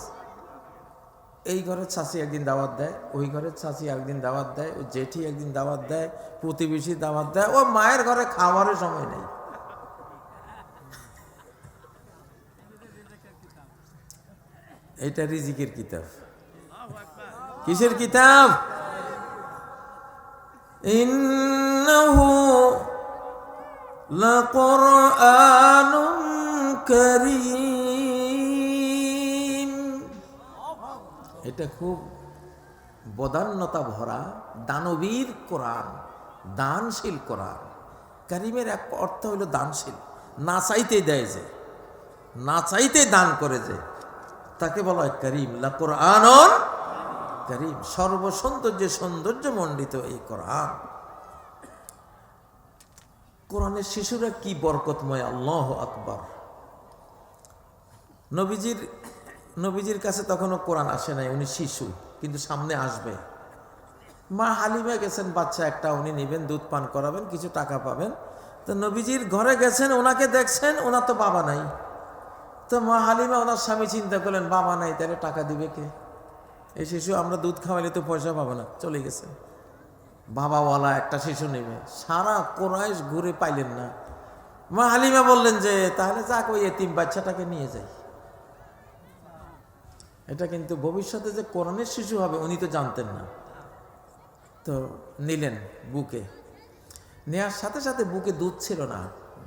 [SPEAKER 1] এই ঘরের চাচি একদিন দাওয়াত দেয়, ওই ঘরের চাচি একদিন দাওয়াত দেয়, ওই জেঠি একদিন দাওয়াত দেয়, প্রতিবেশী দাওয়াত দেয়। ও মায়ের ঘরে খাওয়ারও সময় নেই। এটা রিজিকের কিতাব। কিসের কিতাব? ইন্নাহু লাকুরআনুন কারীম। এটা খুব বদান্যতা ভরা দানবীর কোরআন, দানশীল কোরআন। কারিমের এক অর্থ হইল দানশীল, না চাইতে দেয় যে, না চাইতে দান করে যে, তাকে বলা হয় করিম। লা কোরআনুন করিম, সর্বসৌন্দর্যে সৌন্দর্য মণ্ডিত এই কোরআন। কোরআনের শিশুরা কি বরকতময়! আল্লাহু আকবার। নবীজির কাছে তখনও কোরআন আসে নাই, উনি শিশু, কিন্তু সামনে আসবে। মা হালিমা গেছেন, বাচ্চা একটা উনি নেবেন, দুধ পান করাবেন, কিছু টাকা পাবেন। তো নবীজির ঘরে গেছেন, ওনাকে দেখছেন, ওনার তো বাবা নাই। তো মা হালিমা ওনার স্বামী চিন্তা করলেন, বাবা নাই, তাহলে টাকা দিবে কে? এই শিশু আমরা দুধ খাওয়াইলে তো পয়সা পাবো না, চলে গেছে। বাবাওয়ালা একটা শিশু নেবে, সারা কোরাইশ ঘুরে পাইলেন না। মা হালিমা বললেন যে তাহলে যাক, ওই এতিম বাচ্চাটাকে নিয়ে যাই। এটা কিন্তু ভবিষ্যতে যে কোরআনের শিশু হবে উনি তো জানতেন না। তো নিলেন বুকে, নেওয়ার সাথে সাথে বুকে দুধ ছিল না,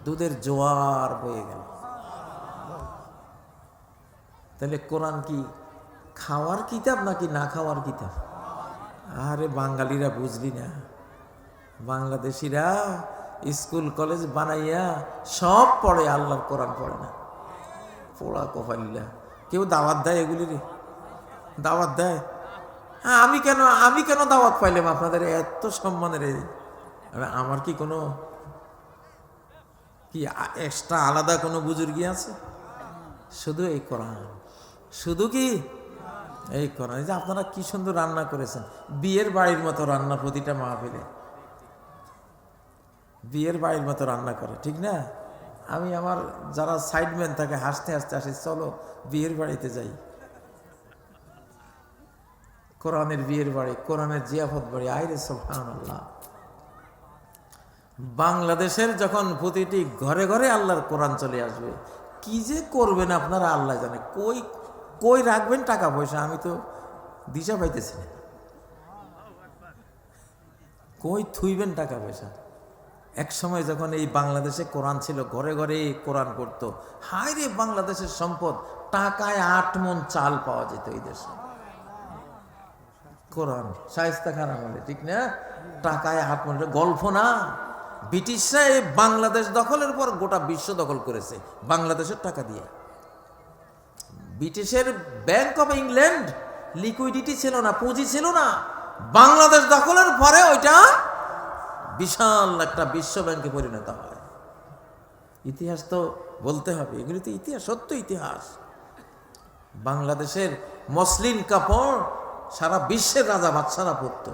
[SPEAKER 1] দুধের জোয়ার বয়ে গেল। তাহলে কোরআন কি খাওয়ার কিতাব নাকি না খাওয়ার কিতাব? আরে বাঙালিরা বুঝলি না, বাংলাদেশিরা স্কুল কলেজ বানাইয়া সব পড়ে, আল্লাহর কোরআন পড়ে না। পোড়া কপালিলা। কেউ দাওয়াত দেয় এগুলির? দাওয়াত দেয়? হ্যাঁ, আমি কেন দাওয়াত পাইলাম আপনাদের এত সম্মানের? আমার কি কোনো কি এক্সট্রা আলাদা কোনো বুজুর্গি আছে? শুধু এই কোরআন, শুধু কি এই কোরআন। যে আপনারা কি সুন্দর রান্না করেছেন, বিয়ের বাড়ির মতো রান্না, প্রতিটা মাহফিলে বিয়ের বাড়ির মতো রান্না করে, ঠিক না? আমি আমার যারা সাইডম্যান থাকে হাসতে হাসতে আসি, চলো বিয়ের বাড়িতে যাই। কোরআনের বিয়ের বাড়ি, কোরআনের জিয়াফত বাড়ি, আইরে সুবহানাল্লাহ। বাংলাদেশের যখন প্রতিটি ঘরে ঘরে আল্লাহর কোরআন চলে আসবে, কি যে করবেন আপনারা আল্লাহ জানে। কই রাখবেন টাকা পয়সা, আমি তো দিশা পাইতেছি না। কই থুইবেন টাকা পয়সা? এক সময় যখন এই বাংলাদেশে কোরআন ছিল, ঘরে ঘরে কোরআন পড়তো, হায় রে বাংলাদেশের সম্পদ, টাকায় 8 মণ চাল পাওয়া যেত এই দেশে। কোরআন শায়েস্তা খান আমলে, ঠিক না? টাকায় 8 মণ, গল্প না। ব্রিটিশরা এই বাংলাদেশ দখলের পর গোটা বিশ্ব দখল করেছে বাংলাদেশের টাকা দিয়ে। ব্রিটিশের ব্যাংক অফ ইংল্যান্ড লিকুইডিটি ছিল না, পুঁজি ছিল না। বাংলাদেশ দখলের পরে ওইটা বিশাল একটা বিশ্ব ব্যাংকে পরিণত হয়। ইতিহাস তো বলতে হবে, এগুলি তো ইতিহাস, সত্য ইতিহাস। বাংলাদেশের মসলিন কাপড় সারা বিশ্বের রাজা বাদশারা পরত,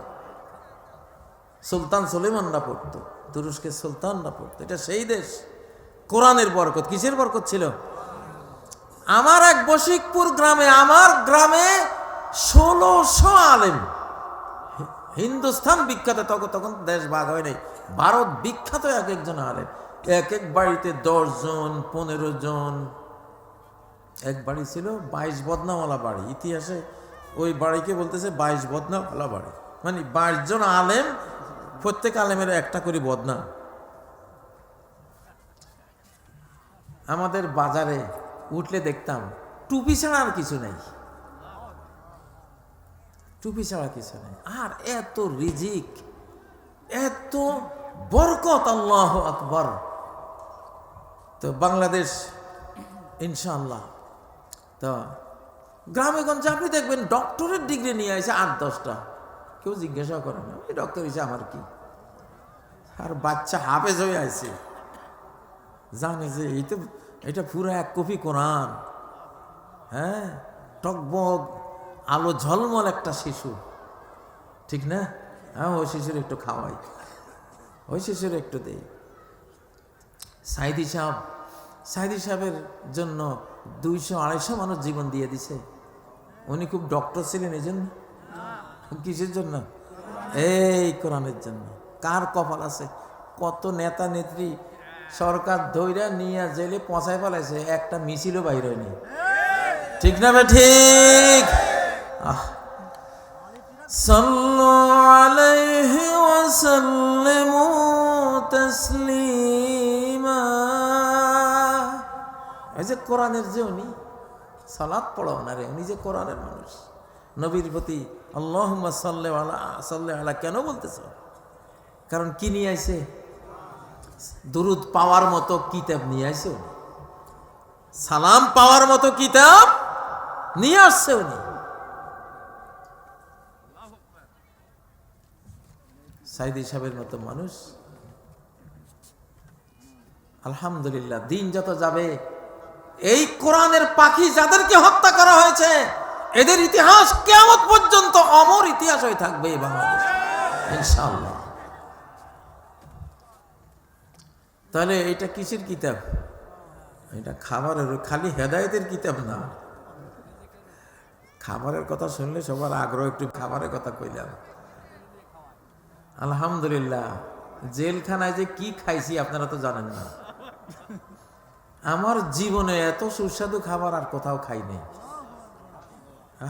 [SPEAKER 1] সুলতান সুলেমানরা পরত, তুরস্কের সুলতানরা পরত। এটা সেই দেশ। কোরআনের বরকত। কিসের বরকত ছিল? আমার এক বশিকপুর গ্রামে, আমার গ্রামে 1600 আলেম। হিন্দুস্তান বিখ্যাত, তখন দেশ ভাগ হয় নাই, ভারত বিখ্যাত এক একজন আলেম। এক এক বাড়িতে 10 জন 15 জন। এক বাড়ি ছিল 22 বদনাওয়ালা বাড়ি। ইতিহাসে ওই বাড়িকে বলতেছে 22 বদনাওয়ালা বাড়ি, মানে 22 জন আলেম, প্রত্যেক আলেমের একটা করে বদনা। আমাদের বাজারে উঠলে দেখতাম টুপি ছাড়া আর কিছু নাই, টুপি ছাড়া কিছু নাই। আর এত রিজিক, এত বরকত, আল্লাহু আকবার। তো বাংলাদেশ ইনশাআল্লাহ, তো গ্রামে গঞ্জে আপনি দেখবেন ডক্টরের ডিগ্রি নিয়ে আসে 8-10টা, কেউ জিজ্ঞাসা করে না এই ডক্টর হিসেবে আমার কি। আর বাচ্চা হাফেজ হয়ে আছে, জানে যে এটা পুরো এক কপি কোরআন। হ্যাঁ, টকবক আলো ঝলমল একটা শিশু, ঠিক না? হ্যাঁ, ওই শিশুর একটু খাওয়াই, ওই শিশুর একটু দেই। সাইদি সাহেবের জন্য 200-250 মানুষ জীবন দিয়ে দিছে। উনি খুব ডক্টর ছিলেন, এই জন্য। কিসের জন্য? এই কোরআনের জন্য। কার কপাল আছে? কত নেতা নেত্রী সরকার ধইরা নিয়ে জেলে পচায় ফেলাইছে, একটা মিছিলও বাইর হয়নি, ঠিক না বে ঠিক? সাল্লু আলাইহি ওয়া সাল্লিমু তাসলিমা। এই যে কোরআনের যে উনি সালাত পড়াও না রে, উনি যে কোরআনের মানুষ। নবীর প্রতি আল্লাহুম্মা সাল্লি আলা কেন বলতেছ? কারণ কি নিয়ে আইছে? দুরুদ পাওয়ার মতো কিতাব নিয়ে আইছে উনি, সালাম পাওয়ার মতো কিতাব নিয়ে আসছে উনি। সাইদি সাহেবের মতো মানুষ, আলহামদুলিল্লাহ। দিন যত যাবে, এই কোরআনের পাখি যাদেরকে হত্যা করা হয়েছে, এদের ইতিহাস কিয়ামত পর্যন্ত অমর ইতিহাস হয়ে থাকবে এই বাংলাদেশ, ইনশাআল্লাহ। তাহলে এটা কিসের কিতাব? এটা খাবারের, খালি হেদায়েতের কিতাব না। খাবারের কথা শুনলে সবার আগ্রহ, একটু খাবারের কথা কইলাম। আলহামদুলিল্লাহ, জেলখানায় যে কি খাইছি আপনারা তো জানেন না। আমার জীবনে এত সুস্বাদু খাবার আর কোথাও খাই নাই।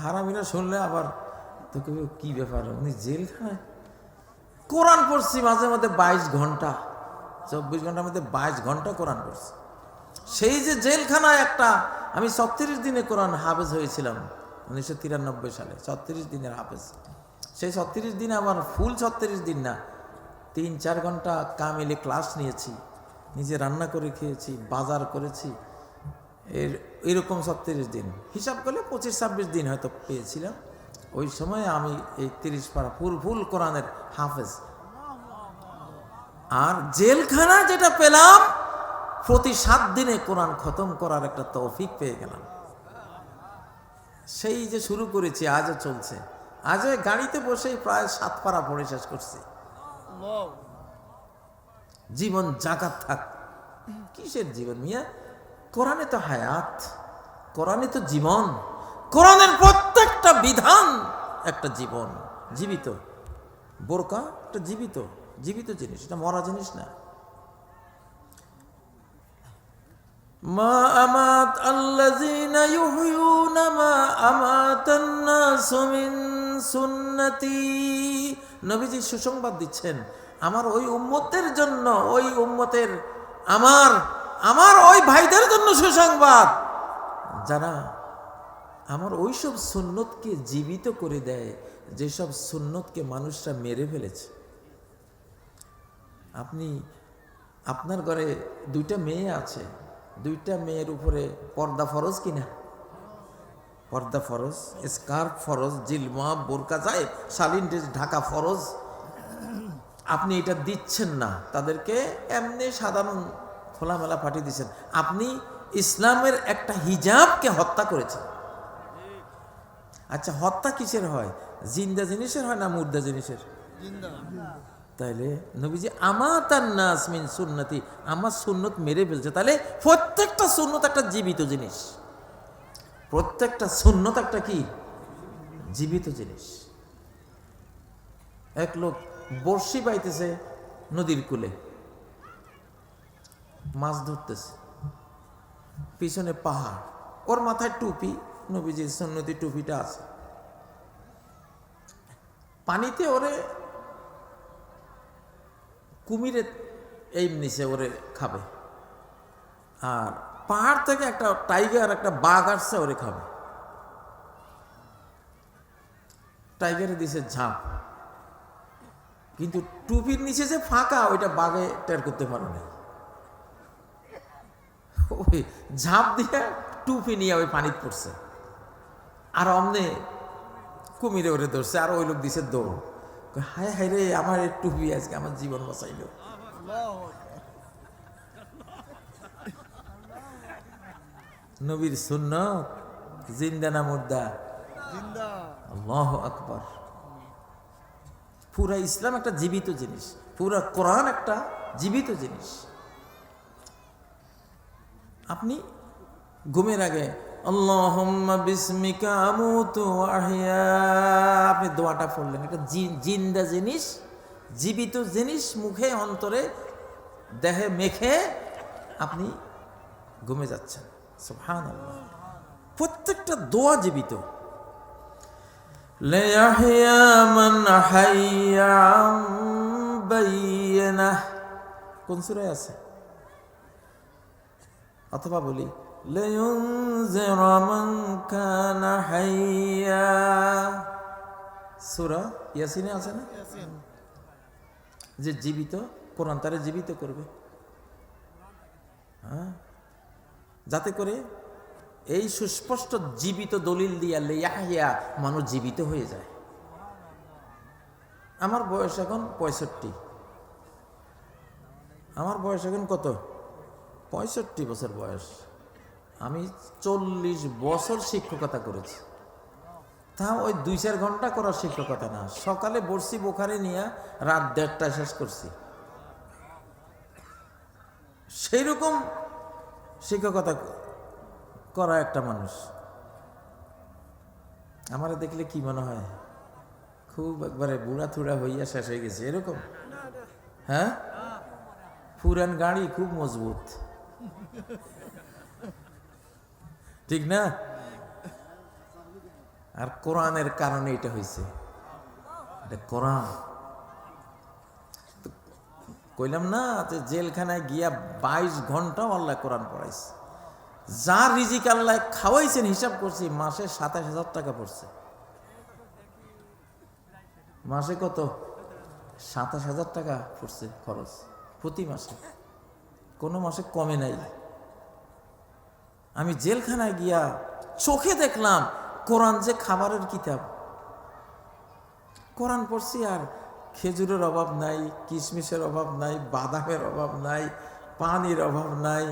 [SPEAKER 1] হারামিরা শুনলে আবার তো কি ব্যাপার, উনি জেলখানায় কোরআন পড়ছি মাঝে মধ্যে 22 ঘন্টা, 24 ঘন্টার মধ্যে 22 ঘন্টা কোরআন পড়ছি। সেই যে জেলখানায় একটা, আমি 36 দিনে কোরআন হাফেজ হয়েছিলাম 1993 সালে, 36 দিনের হাফেজ। সেই 36 দিনে আমার ফুল 36 দিন না, 3-4 ঘন্টা কামিলে ক্লাস নিয়েছি, নিজে রান্না করে খেয়েছি, বাজার করেছি, এরকম 36 দিন হিসাব করলে 25-26 দিন হয়তো পেয়েছিলাম। ওই সময় আমি এই 30 পারা ফুল কোরআনের হাফেজ। আর জেলখানা যেটা পেলাম, প্রতি 7 দিনে কোরআন খতম করার একটা তৌফিক পেয়ে গেলাম। সেই যে শুরু করেছি, আজও চলছে। আজ গাড়িতে বসেই প্রায় 7 পারা পড়ে শেষ করছি। জীবন জাকাত থাক। কিসের জীবন মিয়া? কোরআনে তো হায়াত, কোরআনে তো জীবন, কোরআনের প্রত্যেকটা বিধান একটা জীবন, জীবিত। বোরকা একটা জীবিত জিনিস, এটা মরা জিনিস না। মা আমাত আল্লাযীনা ইউহয়ুনা মা আমাতান নাসু মিন সুন্নতি। নবীজি সুসংবাদ দিচ্ছেন আমার ওই উম্মতের জন্য, ওই উম্মতের আমার ওই ভাইদের জন্য সুসংবাদ, যারা আমার ওইসব সুন্নতকে জীবিত করে দেয়, যেসব সুন্নতকে মানুষরা মেরে ফেলেছে। আপনার ঘরে 2টা মেয়ে আছে, 2টা মেয়ের উপরে পর্দা ফরজ কিনা? পর্দা ফরজ, স্কার্ফ ফরজ, জিলবাব, বোরকা যায়, শালীন ড্রেস ঢাকা ফরজ। আপনি এটা দিচ্ছেন না, তাদেরকে এমনি সাধারণ খোলামেলা পাঠিয়ে দিচ্ছেন। আপনি ইসলামের একটা হিজাবকে হত্যা করেছেন। আচ্ছা, হত্যা কিসের হয়? জিন্দা জিনিসের হয় না মুর্দা জিনিসের? তাইলে নবীজি আমাতান নাস মিন সুন্নতি, আমার সুন্নত মেরে ফেলছে। তাহলে প্রত্যেকটা সুন্নত একটা জীবিত জিনিস, প্রত্যেকটা সুন্নত একটা কি জীবিত জিনিস। এক লোক বড়শি পাইতেছে নদীর কূলে, মাছ ধরতেছে, পিছনে পাহাড়, ওর মাথায় টুপি, নবীজির সুন্নতি টুপিটা আছে। পানিতে ওরে কুমিরে এই নিচে ওরে খাবে, আর পাহাড় থেকে একটা টাইগার, একটা বাঘ আসছে, ওরে খাবে। টাইগারে দিছে ঝাঁপ, কিন্তু টুপির নিচে যে ফাঁকা, ওইটা বাঘে টের করতে পারে না। ওই ঝাঁপ দিয়ে টুপি নিয়ে ওই পানিতে পড়ছে, আর অমনে কুমিরে ওরে ধরছে, আর ওই লোক দিছে দৌড়। হায় হায় রে, আমার এই টুপি আজকে আমার জীবন বাঁচাইল। নবীর সুন্নাত জিন্দা না মুর্দা? আল্লাহু আকবার। পুরা ইসলাম একটা জীবিত জিনিস, পুরা কোরআন একটা জীবিত জিনিস। আপনি ঘুমের আগে আল্লাহুম্মা বিসমিকা আমুতু ওয়া আহইয়া, আপনি দোয়াটা পড়লেন, এটা জিন্দা জিনিস, জীবিত জিনিস, মুখে অন্তরে দেহে মেখে আপনি ঘুমে যাচ্ছেন। সুবহানাল্লাহ। প্রত্যেকটা দোয়া জীবিত। লিয়াহইয়া মান হাইয়া আম বাইয়িনাহ, কোন সূরায় আছে? অথবা বলি লিয়ুনজিরা মান কানা হাইয়া, সূরা ইয়াসিনে আছে না? যে জীবিত কোরআন তারে জীবিত করবে, হ্যাঁ, যাতে করে এই সুস্পষ্ট জীবিত দলিল দিয়া লিয়াহইয়া মানুষ জীবিত হয়ে যায়। আমার বয়স এখন 65, আমার বয়স এখন কত? 65 বছর বয়স। আমি 40 বছর শিক্ষকতা করেছি। তা ওই 2-4 ঘন্টা করার শিক্ষকতা না, সকালে বসছি বোখারি নিয়ে রাত 1:30টায় শেষ করছি, সেই রকম শিক্ষকতা করা একটা মানুষ। আমারে দেখলে কি মনে হয়? খুব একবারে বুড়া থুড়া হইয়া শেষ হয়ে গেছে এরকম? হ্যাঁ, পুরান গাড়ি খুব মজবুত, ঠিক না? আর কোরআনের কারণে এটা হয়েছে। কোরআন কইলাম না যে জেলখানায় গিয়া 22 ঘন্টা আল্লাহ কোরআন পড়াইছে। যা রিজিক আল্লাহ খাওয়াইছেন হিসাব করছি, মাসে 27,000 টাকা পড়ছে। মাসে কত? 27,000 টাকা পড়ছে খরচ প্রতি মাসে, কোনো মাসে কমে নাই। আমি জেলখানায় গিয়া চোখে দেখলাম কোরআন যে খাবারের কিতাব। কোরআন পড়ছি, আর খেজুরের অভাব নাই, কিশমিশের অভাব নাই, বাদামের অভাব নাই, পানির অভাব নাই,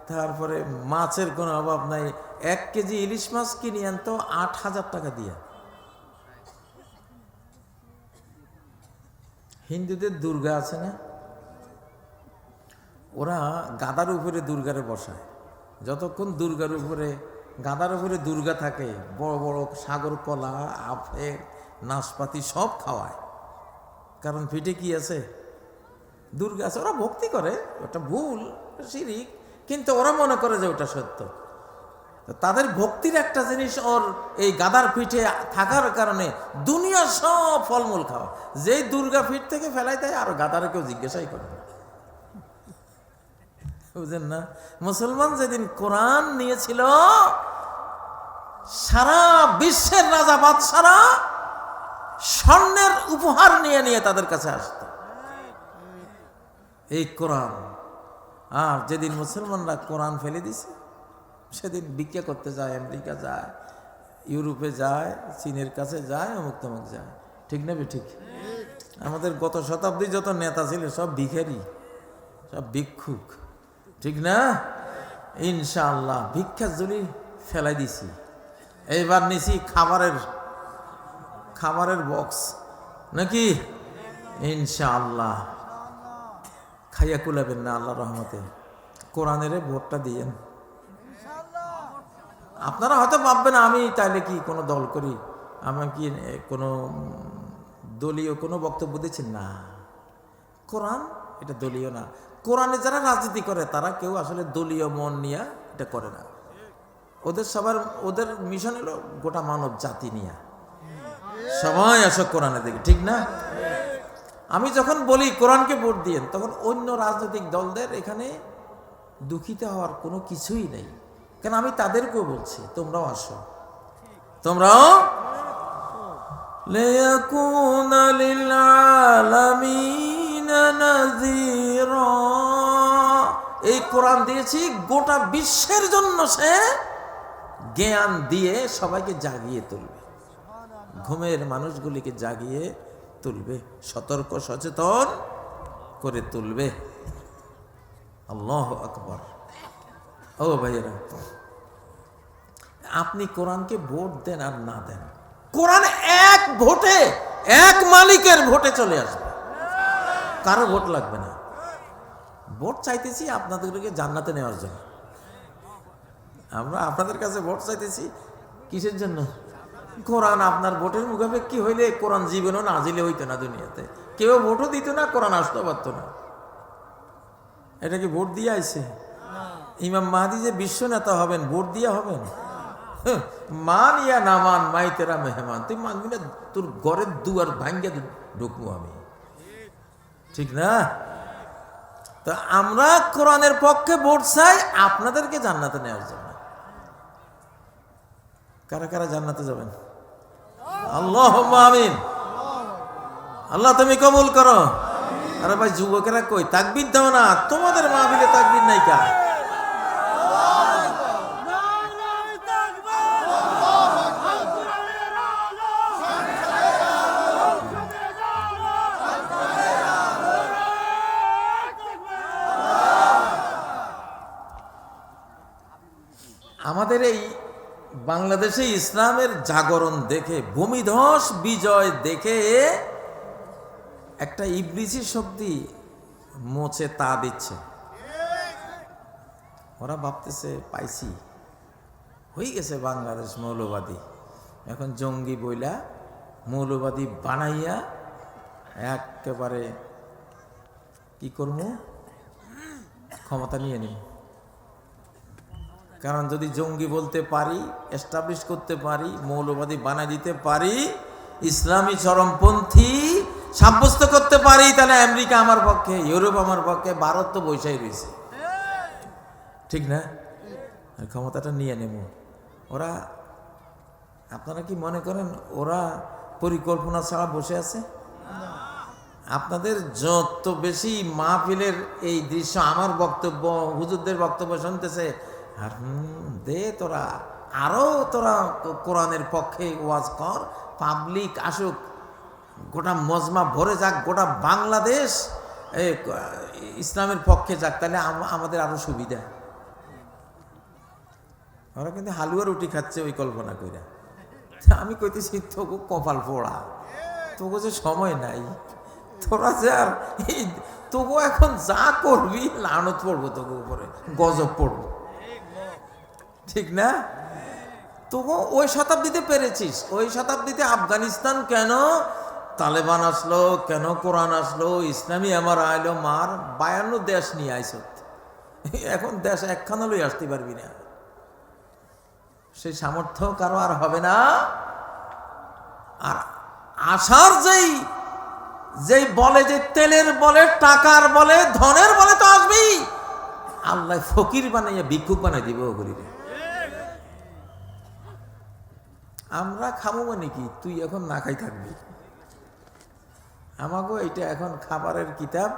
[SPEAKER 1] তারপরে মাছের কোনো অভাব নাই। 1 কেজি ইলিশ মাছ কিনে আনতো 8,000 টাকা দিয়া। হিন্দুদের দুর্গা আছে না, ওরা গাদার উপরে দুর্গারে বসায়। যতক্ষণ দুর্গার উপরে, গাদার উপরে দুর্গা থাকে, বড় বড় সাগর কলা, আপেল, নাশপাতি সব খাওয়ায়। কারণ পিঠে কি আছে? দুর্গা আছে। ওরা ভক্তি করে, ওটা ভুল, শিরিক, কিন্তু ওরা মনে করে যে ওটা সত্য। তাদের ভক্তির একটা জিনিস ওর এই গাদার পিঠে থাকার কারণে দুনিয়া সব ফলমূল খাওয়া। যেই দুর্গা পিঠ থেকে ফেলাই দেয়, আর গাদারে কেউ জিজ্ঞাসাই করে না। বুঝেন না? মুসলমান যেদিন কোরআন নিয়েছিল, সারা বিশ্বের রাজা বাদশারা স্বর্ণের উপহার নিয়ে নিয়ে তাদের কাছে আসতো এই কোরআন। আর যেদিন মুসলমানরা কোরআন ফেলে দিছে, সেদিন ভিক্ষা করতে যায়, আমেরিকা যায়, ইউরোপে যায়, চীনের কাছে যায়, অমুক তমুক যায়। ঠিক না ঠিক? আমাদের গত শতাব্দী যত নেতা ছিল সব ভিখারি, সব ভিক্ষুক। ঠিক না? ইনশাআল্লাহ ভিক্ষার জলি ফেলাই দিছি। এইবার নিছি খাবারের বক্স নাকি? ইনশাআল্লাহ খাইয়া কুলাবেন না আল্লাহ রহমতে। কোরআনের ভোটটা দিয়েন। আপনারা হয়তো ভাববেন আমি তাইলে কি কোনো দল করি, আমি কি কোনো দলীয় কোনো বক্তব্য দিচ্ছি না। কোরআন এটা দলীয় না। কোরআনে যারা রাজনীতি করে তারা কেউ আসলে দলীয় মন নিয়ে এটা করে না। ওদের মিশন হলো গোটা মানব জাতি নিয়ে সবাই আসো কোরআনের দিকে। ঠিক না? আমি যখন বলি কোরআনকে ভোট দিয়েন, তখন অন্য রাজনৈতিক দলদের এখানে দুঃখিত হওয়ার কোনো কিছুই নেই। কেন আমি তাদেরকেও বলছি তোমরাও আসো, তোমরাও লিয়াকুনা লিল আলামিনা নাযীরা। এই কোরআন দিয়েছি গোটা বিশ্বের জন্য, সে জ্ঞান দিয়ে সবাইকে জাগিয়ে তুলবে, ঘুমের মানুষগুলিকে জাগিয়ে তুলবে, সতর্ক সচেতন করে তুলবে। আল্লাহু আকবার। ও ভাইয়েরা, আপনি কোরআনকে ভোট দেন আর না দেন, কোরআন এক ভোটে, এক মালিকের ভোটে চলে আসবে, কারো ভোট লাগবে না। ভোট চাইতেছি আপনাদেরকে জান্নাতে নেওয়ার জন্য। আমরা আপনাদের কাছে ভোট চাইতেছি কিসের জন্য? কোরআন আপনার ভোটের মুখাপেক্ষি হইলে কোরআন জীবনও নাজিলে হইতো না দুনিয়াতে, কেউ ভোটও দিত না, কোরআন আসতে পারত না। এটা কি ভোট দিয়ে আইছে? ইমাম মাহদি যে বিশ্ব নেতা হবেন ভোট দিয়ে হবেন? মান ইয়া না মান, মাই তেরা মেহমান। তুই মানবি না, তোর ঘরের দুয়ার ভাঙ্গে ঢুকবো আমি। ঠিক না? তো আমরা কোরআনের পক্ষে ভোট চাই আপনাদেরকে জান্নাতে নেওয়ার জন্য। কারা কারা জান্নাতে যাবেন? আল্লাহুম্মা আমিন। আল্লাহ তুমি কবুল করো। আরে ভাই যুবকেরা কই, তাকবীর দাও না, তোমাদের মাহফিলে তাকবীর নাই কা? আমাদের এই বাংলাদেশে ইসলামের জাগরণ দেখে, ভূমিধস বিজয় দেখে একটা ইবলিসি শক্তি মোচে তা দিচ্ছে। ওরা ভাবতেছে পাইছি, হয়ে গেছে বাংলাদেশ মৌলবাদী, এখন জঙ্গি বইলা মৌলবাদী বানাইয়া একেবারে কি করবো, ক্ষমতা নিয়ে নিব। কারণ যদি জঙ্গি বলতে পারি, এস্টাবলিশ করতে পারি, মৌলবাদী বানাই দিতে পারি, ইসলামী চরমপন্থী সাব্যস্ত করতে পারি, তাহলে আমেরিকা আমার পক্ষে, ইউরোপ আমার পক্ষে, ভারত তো বৈশাই রয়েছে। ঠিক না? ক্ষমতাটা নিয়ে নেব। ওরা, আপনারা কি মনে করেন ওরা পরিকল্পনা ছাড়া বসে আছে? আপনাদের যত বেশি মাহফিলের এই দৃশ্য, আমার বক্তব্য, হুজুরদের বক্তব্য শুনতেছে, আর দে তোরা আরো তোরা কোরআনের পক্ষে ওয়াজ কর, পাবলিক আসুক, গোটা মজমা ভরে যাক, গোটা বাংলাদেশ ইসলামের পক্ষে যাক, তাহলে আমাদের আরো সুবিধা। ওরা কিন্তু হালুয়া রুটি খাচ্ছে ওই কল্পনা কইরা। আমি কইতেছি তোকে কপাল পোড়া, তোকে যে সময় নাই, তোরা যে আর তোকে এখন যা করবি লানত পড়বো তোকে উপরে, গজব পড়বো। ঠিক না? তোকে ওই শতাব্দীতে পেরেছিস, ওই শতাব্দীতে আফগানিস্তান কেন তালেবান আসলো, কেন কোরআন আসলো, ইসলামী আমার আইলো, মার 52 দেশ নিয়ে আইস, এখন দেশ একখানা লই আসতে পারবি না। সেই সামর্থ্য কারো আর হবে না। আর আসার যেই বলে, যে তেলের বলে, টাকার বলে, ধনের বলে তো আসবেই। আল্লাহ ফকির বানাইয়া ভিক্ষুক বানাই দিব ওগুলিরে। আমরা খাবো মানে কি, তুই এখন না খাই থাকবি। আমাকেও এটা এখন খাবারের কিতাব,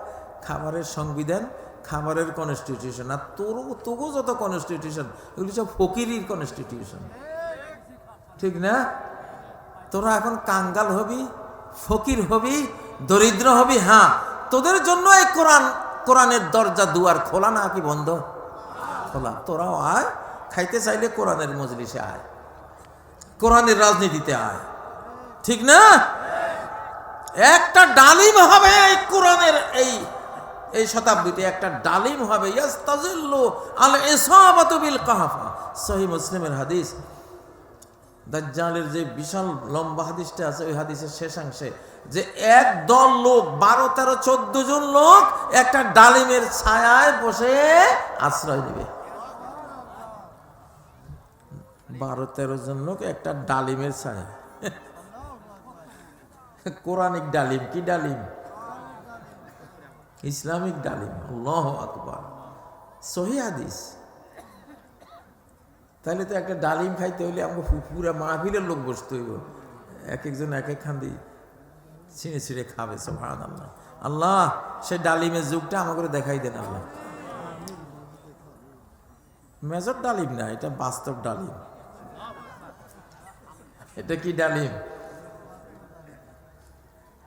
[SPEAKER 1] খাবারের সংবিধান, খাবারের কনস্টিটিউশন, আর তোরও যত কনস্টিটিউশন, এগুলি সব ফকিরির কনস্টিটিউশন। ঠিক না? তোরা এখন কাঙ্গাল হবি, ফকির হবি, দরিদ্র হবি, হ্যাঁ তোদের জন্য এই কোরআনের দরজা দুয়ার খোলা না কি বন্ধ? খোলা। তোরাও আয়, খাইতে চাইলে কোরআনের মজলিসে আয়, কোরআনের রাজনীতিতে আয়, ঠিক না? একটা ডালিম হবে এই কোরআনের, এই শতাব্দীতে একটা ডালিম হবে। ইয়াস্তাজিল্লু আল ইসাবাতু বিল কাহফা, সহিহ মুসলিমের হাদিস। দাজ্জালের যে বিশাল লম্বা হাদিসটা আছে, ওই হাদিসের শেষাংশে যে এক দল লোক 12, 13, 14 জন লোক একটা ডালিমের ছায়ায় বসে আশ্রয় নেবে। 12, 13 জন লোক একটা ডালিমের ছায়া। কোরআনিক ডালিম, কি ডালিম? ইসলামিক ডালিম। আল্লাহু আকবার, সহিহ হাদিস। তাহলে তো একটা ডালিম খাইতে হইলে আমাকে পুরা মাহফিলের লোক বসতে হইব, এক একজন এক এক খান্দি ছিঁড়ে ছিঁড়ে খাবে। সুবহানাল্লাহ। আল্লাহ সে ডালিমের যুগটা আমাকে দেখাই দেন আল্লাহ। মেজর ডালিম না, এটা বাস্তব ডালিম। এটা কি ডালিম?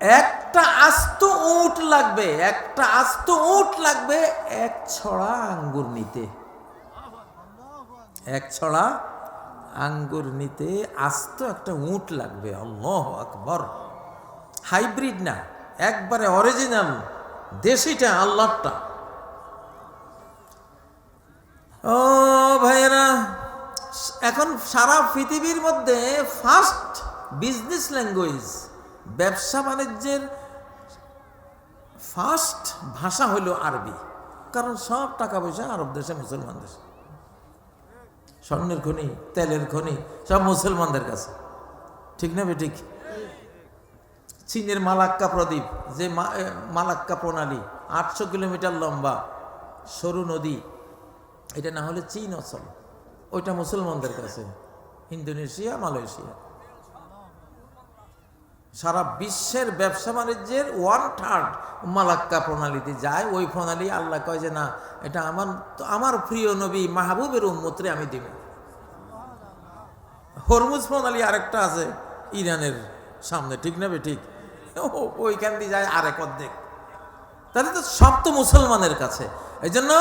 [SPEAKER 1] একটা আস্ত উট লাগবে, একটা আস্ত উট লাগবে এক ছড়া আঙ্গুর নিতে, এক ছড়া আঙ্গুর নিতে আস্ত একটা উট লাগবে। আল্লাহু আকবার। হাইব্রিড না, একবারে অরিজিনাল দেশিটা, আল্লাহটা। ও ভাইয়েরা, এখন সারা পৃথিবীর মধ্যে ফার্স্ট বিজনেস ল্যাঙ্গুয়েজ, ব্যবসা বাণিজ্যের ফার্স্ট ভাষা হইল আরবি। কারণ সব টাকা পয়সা আরব দেশে, মুসলমান দেশে। স্বর্ণের খনি, তেলের খনি সব মুসলমানদের কাছে, ঠিক না বেঠিক? চীনের মালাক্কা প্রদ্বীপ, যে মালাক্কা প্রণালী 800 কিলোমিটার লম্বা সরু নদী, এটা না হলে চীন অঞ্চল, ওইটা মুসলমানদের কাছে। ইন্দোনেশিয়া, মালয়েশিয়া, সারা বিশ্বের ব্যবসা বাণিজ্যের 1/3 মালাক্কা প্রণালীতে যায়। ওই প্রণালী আল্লাহ কয় যে না, এটা আমার প্রিয় নবী মাহবুবের উম্মতরে আমি দিব। হরমুজ প্রণালী আরেকটা আছে ইরানের সামনে, ঠিক না ঠিক? ওইখান দিয়ে যায় আরেক অর্ধেক। তাহলে তো সব তো মুসলমানের কাছে। এই জন্য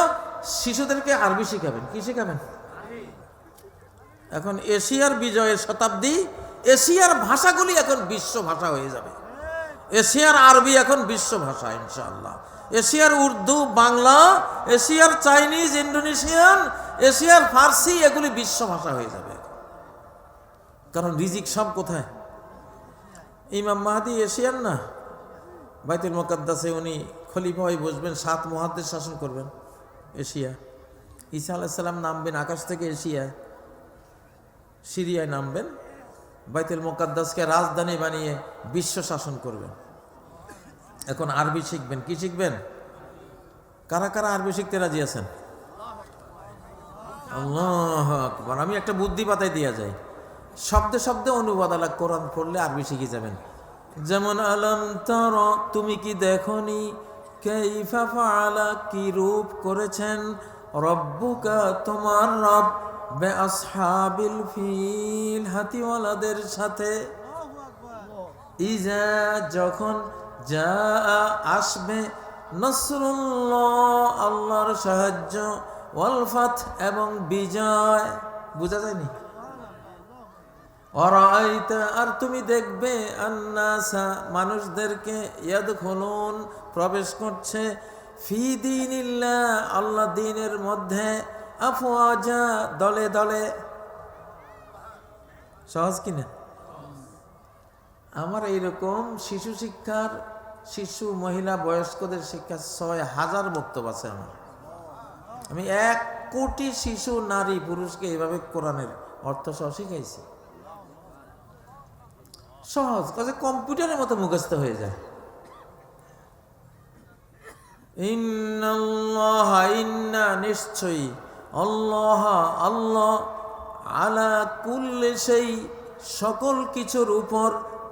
[SPEAKER 1] শিশুদেরকে আরবি শিখাবেন। কি শিখাবেন? এখন এশিয়ার বিজয়ের শতাব্দী, এশিয়ার ভাষাগুলি এখন বিশ্ব ভাষা হয়ে যাবে। এশিয়ার আরবি এখন বিশ্ব ভাষা ইনশাআল্লাহ। এশিয়ার উর্দু, বাংলা, এশিয়ার চাইনিজ, ইন্দোনেশিয়ান, এশিয়ার ফার্সি, এগুলি বিশ্ব ভাষা হয়ে যাবে। কারণ রিজিক সব কোথায়? ইমাম মাহদি এশিয়ান না, বাইতুল মুকাদ্দাসে উনি খলিফা হয়ে বসবেন, 7 মুহাদ্দিস শাসন করবেন এশিয়া। ঈসা আলাইহিস সালাম নামবেন আকাশ থেকে এশিয়া, সিরিয়ায় নামবেন, বাইতুল মুকাদ্দাসকে রাজধানী বানিয়ে বিশ্ব শাসন করবেন। এখন আরবি শিখবেন। কি শিখবেন? কারা কারা আরবি শিখতে রাজি আছেন? আল্লাহু আকবার। আমি একটা বুদ্ধি পাতাই দিয়া যাই, শব্দে শব্দে অনুবাদ আলা কোরআন পড়লে আরবি শিখে যাবেন। যেমন আলম তারা, তুমি কি দেখনি, কাইফা ফাআলা, কি রূপ করেছেন, রব্বুকা, তোমার রব, বিআসহাবিল ফিল, হাতিওয়ালাদের সাথে, ইজা, যখন, যা, আসবে, নসরুল্লাহ, আল্লাহর সাহায্য, ওয়াল ফাত, এবং বিজয়। বুঝা যায়নি? অরাইতা, আর তুমি দেখবে, আন্নাসা, মানুষদেরকে, ইয়াদখুলুন, প্রবেশ করছে, ফি দীনিল্লাহ, আল্লাহ দ্বীনের মধ্যে, আফওয়াজা, দলে দলে। সহজ কিনা? আমার এইরকম শিশু শিক্ষার, শিশু, মহিলা, বয়স্কদের শিক্ষা 6000 বক্তব্য আছে আমার। আমি 1 কোটি শিশু, নারী, পুরুষকে এইভাবে কোরআনের অর্থ সহ শিখাইছি। সহজ কাজে, কম্পিউটারের মতো মুখস্থ হয়ে যায়। ইন্নাল্লাহ, ইন্না, নিশ্চয়ই, আল্লাহ, আল্লাহ, আলা কুল্লি শাই, সকল কিছুর উপর,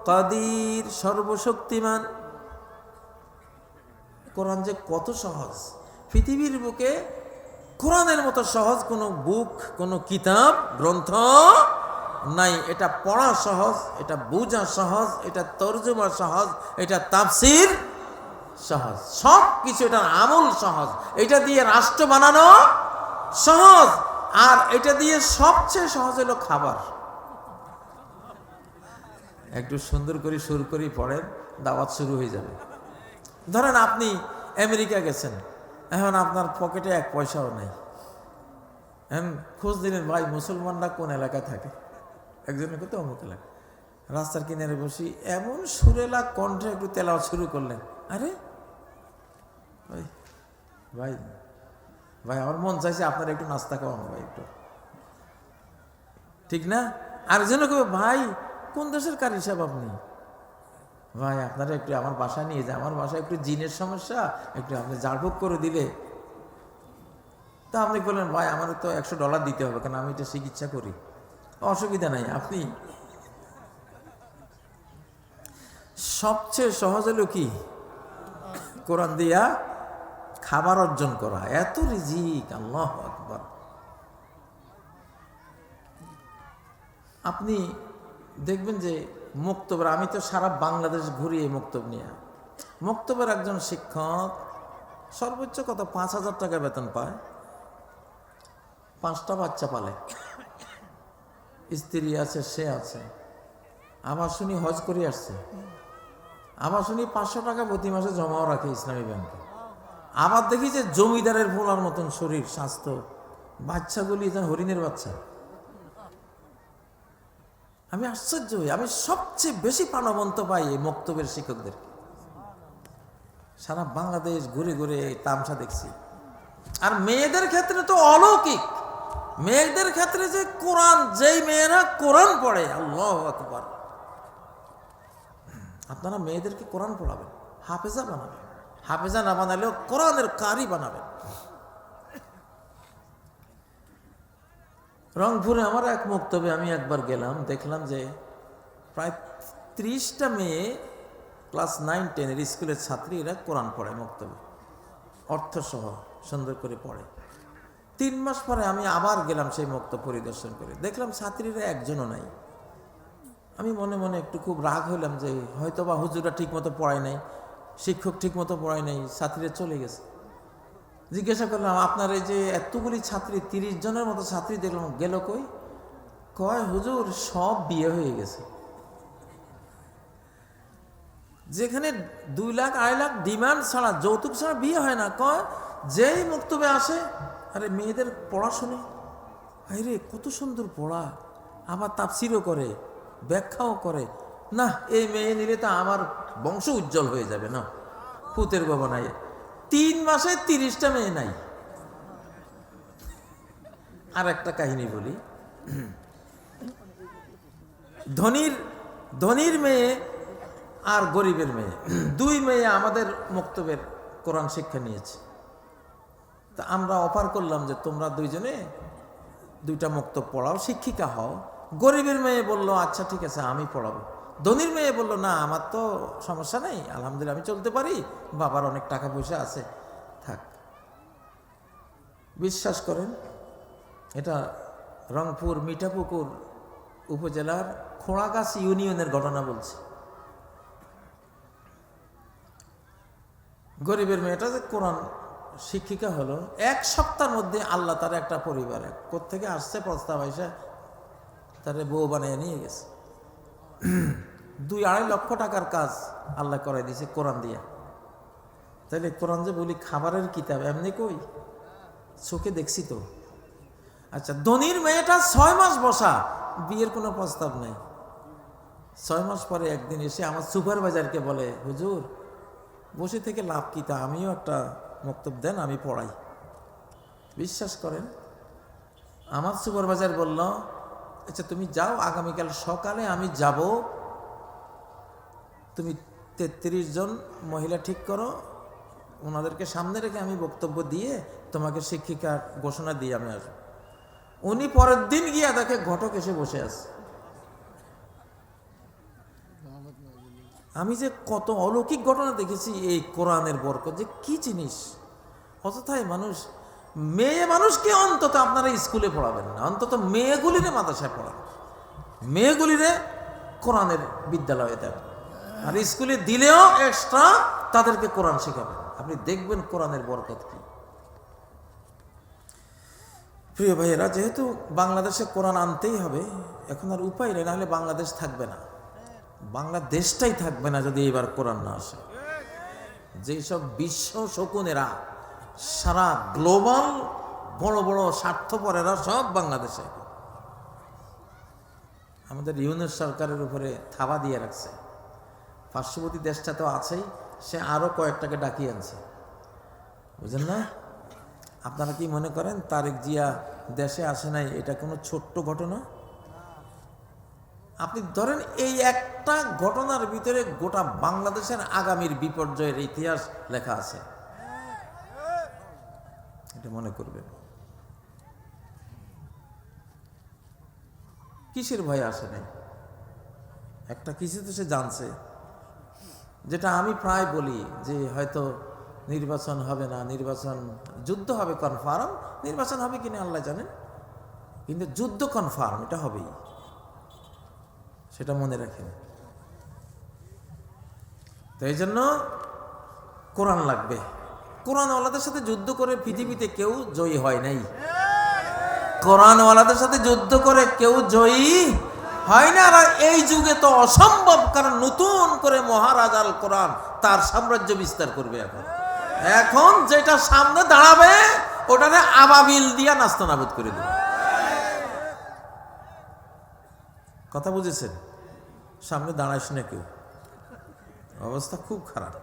[SPEAKER 1] কাদির, সর্বশক্তিমান। কোরআন যে কত সহজ! পৃথিবীর বুকে কোরআনের মতো সহজ কোনো বুক, কোনো কিতাব, গ্রন্থ নাই। এটা পড়া সহজ, এটা বোঝা সহজ, এটা তর্জমা সহজ, এটা তাফসীর সহজ, সব কিছু এটার আমল সহজ, এটা দিয়ে রাষ্ট্র বানানো সহজ, আর এটা দিয়ে সবচেয়ে সহজ হলো খাবার। একটু সুন্দর করে সুর করে পড়েন, দাওয়াত শুরু হয়ে যাবে। ধরেন আপনি আমেরিকা গেছেন, এখন আপনার পকেটে 1 পয়সাও নেই, খোঁজ দিলেন ভাই মুসলমানরা কোন এলাকায় থাকে, একজনের কত অমুক এলাকা, রাস্তার কিনারে বসি এমন সুরেলা কণ্ঠে একটু তেলাওয়াত শুরু করলেন, আরে ভাই ভাই ভাই আমার মন চাইছে আপনার একটু নাস্তা খাওয়ানো ভাই একটু, ঠিক না? আর যেন কেউ ভাই কোন দেশের কার হিসাব আপনি, ভাই আপনারা একটু আমার বাসায় নিয়ে যায়, আমার বাসায় একটু জিনের সমস্যা, একটু আপনি ঝাড়ফুঁক করে দিলে। তা আপনি বললেন ভাই আমার তো $100 দিতে হবে, কারণ আমি এটা চিকিৎসা করি। অসুবিধা নাই, আপনি সবচেয়ে সহজ হলো কি কোরআন দিয়া খাবার অর্জন করা, এত রিজিক, আল্লাহু আকবার। আপনি দেখবেন যে মুক্তবের, আমি তো সারা বাংলাদেশ ঘুরি এই মুক্তব নিয়ে, মুক্তবের একজন শিক্ষক সর্বোচ্চ কত 5,000 টাকা বেতন পায়, 5টা বাচ্চা পালে, স্ত্রী আছে, সে আছে, আবার শুনি হজ করে আসছে, আবার শুনি 500 টাকা প্রতি মাসে জমাও রাখে ইসলামী ব্যাংকে, আবার দেখি যে জমিদারের পোলার মতন শরীর স্বাস্থ্য, বাচ্চাগুলি যেন হরিণের বাচ্চা। আমি আশ্চর্য হই, আমি সবচেয়ে বেশি প্রাণবন্ত পাই এই মক্তবের শিক্ষকদের। সারা বাংলাদেশ ঘুরে ঘুরে তামসা দেখছি। আর মেয়েদের ক্ষেত্রে তো অলৌকিক, মেয়েদের ক্ষেত্রে যে কোরআন, যেই মেয়েরা কোরআন পড়ে, আল্লাহু আকবার, আপনারা মেয়েদেরকে কোরআন পড়াবেন, হাফেজা বানাবেন, হাফেজা না বানালেও কোরআনের কারি বানাবেন। রংপুরে আমার এক মক্তবে আমি একবার গেলাম, দেখলাম যে প্রায় 30টা মেয়ে ক্লাস 9-10 স্কুলের ছাত্রী, এরা কোরআন পড়ে মক্তবে, অর্থসহ সুন্দর করে পড়ে। 3 মাস পরে আমি আবার গেলাম সেই মক্তব পরিদর্শন করে, দেখলাম ছাত্রীরা একজনও নাই। আমি মনে মনে একটু খুব রাগ হইলাম যে হয়তো বা হুজুরা ঠিক মতো পড়ায় নাই, শিক্ষক ঠিক মতো পড়ায় নাই, ছাত্রীরা চলে গেছে। জিজ্ঞাসা করলাম আপনার এই যে এতগুলি ছাত্রী, 30 জনের মতো ছাত্রী দেখলাম, গেল কই? কয় হুজুর সব বিয়ে হয়ে গেছে। যেখানে 2 লাখ 2.5 লাখ ডিমান্ড ছাড়া, যৌতুক ছাড়া বিয়ে হয় না। কয় যেই মক্তবে আসে, আরে মেয়েদের পড়াশুনো, আরে কত সুন্দর পড়া, আবার তাফসিরও করে, ব্যাখ্যাও করে, না এই মেয়ে নিলে তো আমার বংশ উজ্জ্বল হয়ে যাবে, না পুতের বাবা নাই। 3 মাসে 30টা মেয়ে নাই। আর একটা কাহিনী বলি, ধনীর মেয়ে আর গরিবের মেয়ে, 2 মেয়ে আমাদের মক্তবের কোরআন শিক্ষা নিয়েছে। তা আমরা অফার করলাম যে তোমরা 2 জনে 2টা মক্তব পড়াও, শিক্ষিকা হও। গরিবের মেয়ে বলল আচ্ছা ঠিক আছে আমি পড়াবো। ধনীর মেয়ে বলল না আমার তো সমস্যা নেই, আলহামদুলিল্লাহ আমি চলতে পারি, বাবার অনেক টাকা পয়সা আছে, থাক। বিশ্বাস করেন, এটা রংপুর মিঠাপুকুর উপজেলার খোড়াগাছ ইউনিয়নের ঘটনা বলছি। গরিবের মেয়েটা যে কোরআন শিক্ষিকা হলো, 1 সপ্তাহের মধ্যে আল্লাহ তার একটা পরিবার, কোত্থেকে আসছে প্রস্তাব আইসা তারে বউ বানিয়ে নিয়ে গেছে। 2-2.5 লক্ষ টাকার কাজ আল্লাহ করাই দিয়েছে কোরআন দিয়া। তাহলে কোরআন যে বলি খাবারের কিতাব, এমনি কই, চোখে দেখছি তো। আচ্ছা, ধনীর মেয়েটা 6 মাস বসা, বিয়ের কোনো প্রস্তাব নাই। 6 মাস পরে একদিন এসে আমার সুপারভাইজারকে বলে হুজুর বসে থেকে লাভ কি, তা আমিও একটা মক্তব দেন, আমি পড়াই। বিশ্বাস করেন, আমার সুপারভাইজার বলল আচ্ছা তুমি যাও, আগামীকাল সকালে আমি যাব, তুমি 33 জন মহিলা ঠিক করো, ওনাদেরকে সামনে রেখে আমি বক্তব্য দিয়ে তোমাকে শিক্ষিকা ঘোষণা দিয়ে আমি আসবো। উনি পরের দিন গিয়া দেখে ঘটক এসে বসে আছে। আমি যে কত অলৌকিক ঘটনা দেখেছি এই কোরআনের বরকত, যে কি জিনিস। অযথায় মেয়ে মানুষকে অন্তত আপনারা স্কুলে পড়াবেন না, অন্তত মেয়েগুলিরে মাদ্রাসায় পড়ান। মেয়েগুলিরে কোরআনের বিদ্যালয়ে দেন, আর স্কুলে দিলেও এক্সট্রা তাদেরকে কোরআন শেখাবেন। আপনি দেখবেন কোরআনের বরকত কি। প্রিয় ভাইয়েরা, যেহেতু বাংলাদেশে কোরআন আনতেই হবে, এখন আর উপায় নেই, নাহলে বাংলাদেশ থাকবে না, বাংলাদেশটাই থাকবে না যদি এবার কোরআন না আসে। যেসব বিশ্ব শকুনেরা, সারা গ্লোবাল বড় বড় স্বার্থপরেরা সব বাংলাদেশে, আমাদের ইউনিট সরকারের উপরে থাবা দিয়ে রাখছে। পার্শ্ববর্তী দেশটা তো আছেই, সে আরো কয়েকটাকে ডাকিয়ে আনছে, বুঝলেন না? আপনারা কি মনে করেন তারেক জিয়া দেশে আসে নাই এটা কোনো ছোট্ট ঘটনা? আপনি ধরেন এই একটা ঘটনার ভিতরে গোটা বাংলাদেশের আগামীর বিপর্যয়ের ইতিহাস লেখা আছে, এটা মনে করবেন। কিসের ভয় আসে নাই? একটা কিছু তো সে জানছে, যেটা আমি প্রায় বলি যে হয়তো নির্বাচন হবে না, নির্বাচন যুদ্ধ হবে কনফার্ম, নির্বাচন হবে কিনা আল্লাহ জানেন, কিন্তু যুদ্ধ কনফার্ম, এটা হবেই, সেটা মনে রাখেন। তো এই জন্য কোরআন লাগবে। কোরআনওয়ালাদের সাথে যুদ্ধ করে পৃথিবীতে কেউ জয়ী হয় নাই, কোরআনওয়ালাদের সাথে যুদ্ধ করে কেউ জয়ী হয় না। আর এই যুগে তো অসম্ভব, কারণ নতুন করে মহারাজ আল কোরআন তার সাম্রাজ্য বিস্তার করবে। এখন যেটা সামনে দাঁড়াবে ওটারে আবাবিল দিয়া নাস্তানাবুদ করে দেবে। কথা বুঝেছেন? সামনে দাঁড়াইস না কেউ, অবস্থা খুব খারাপ।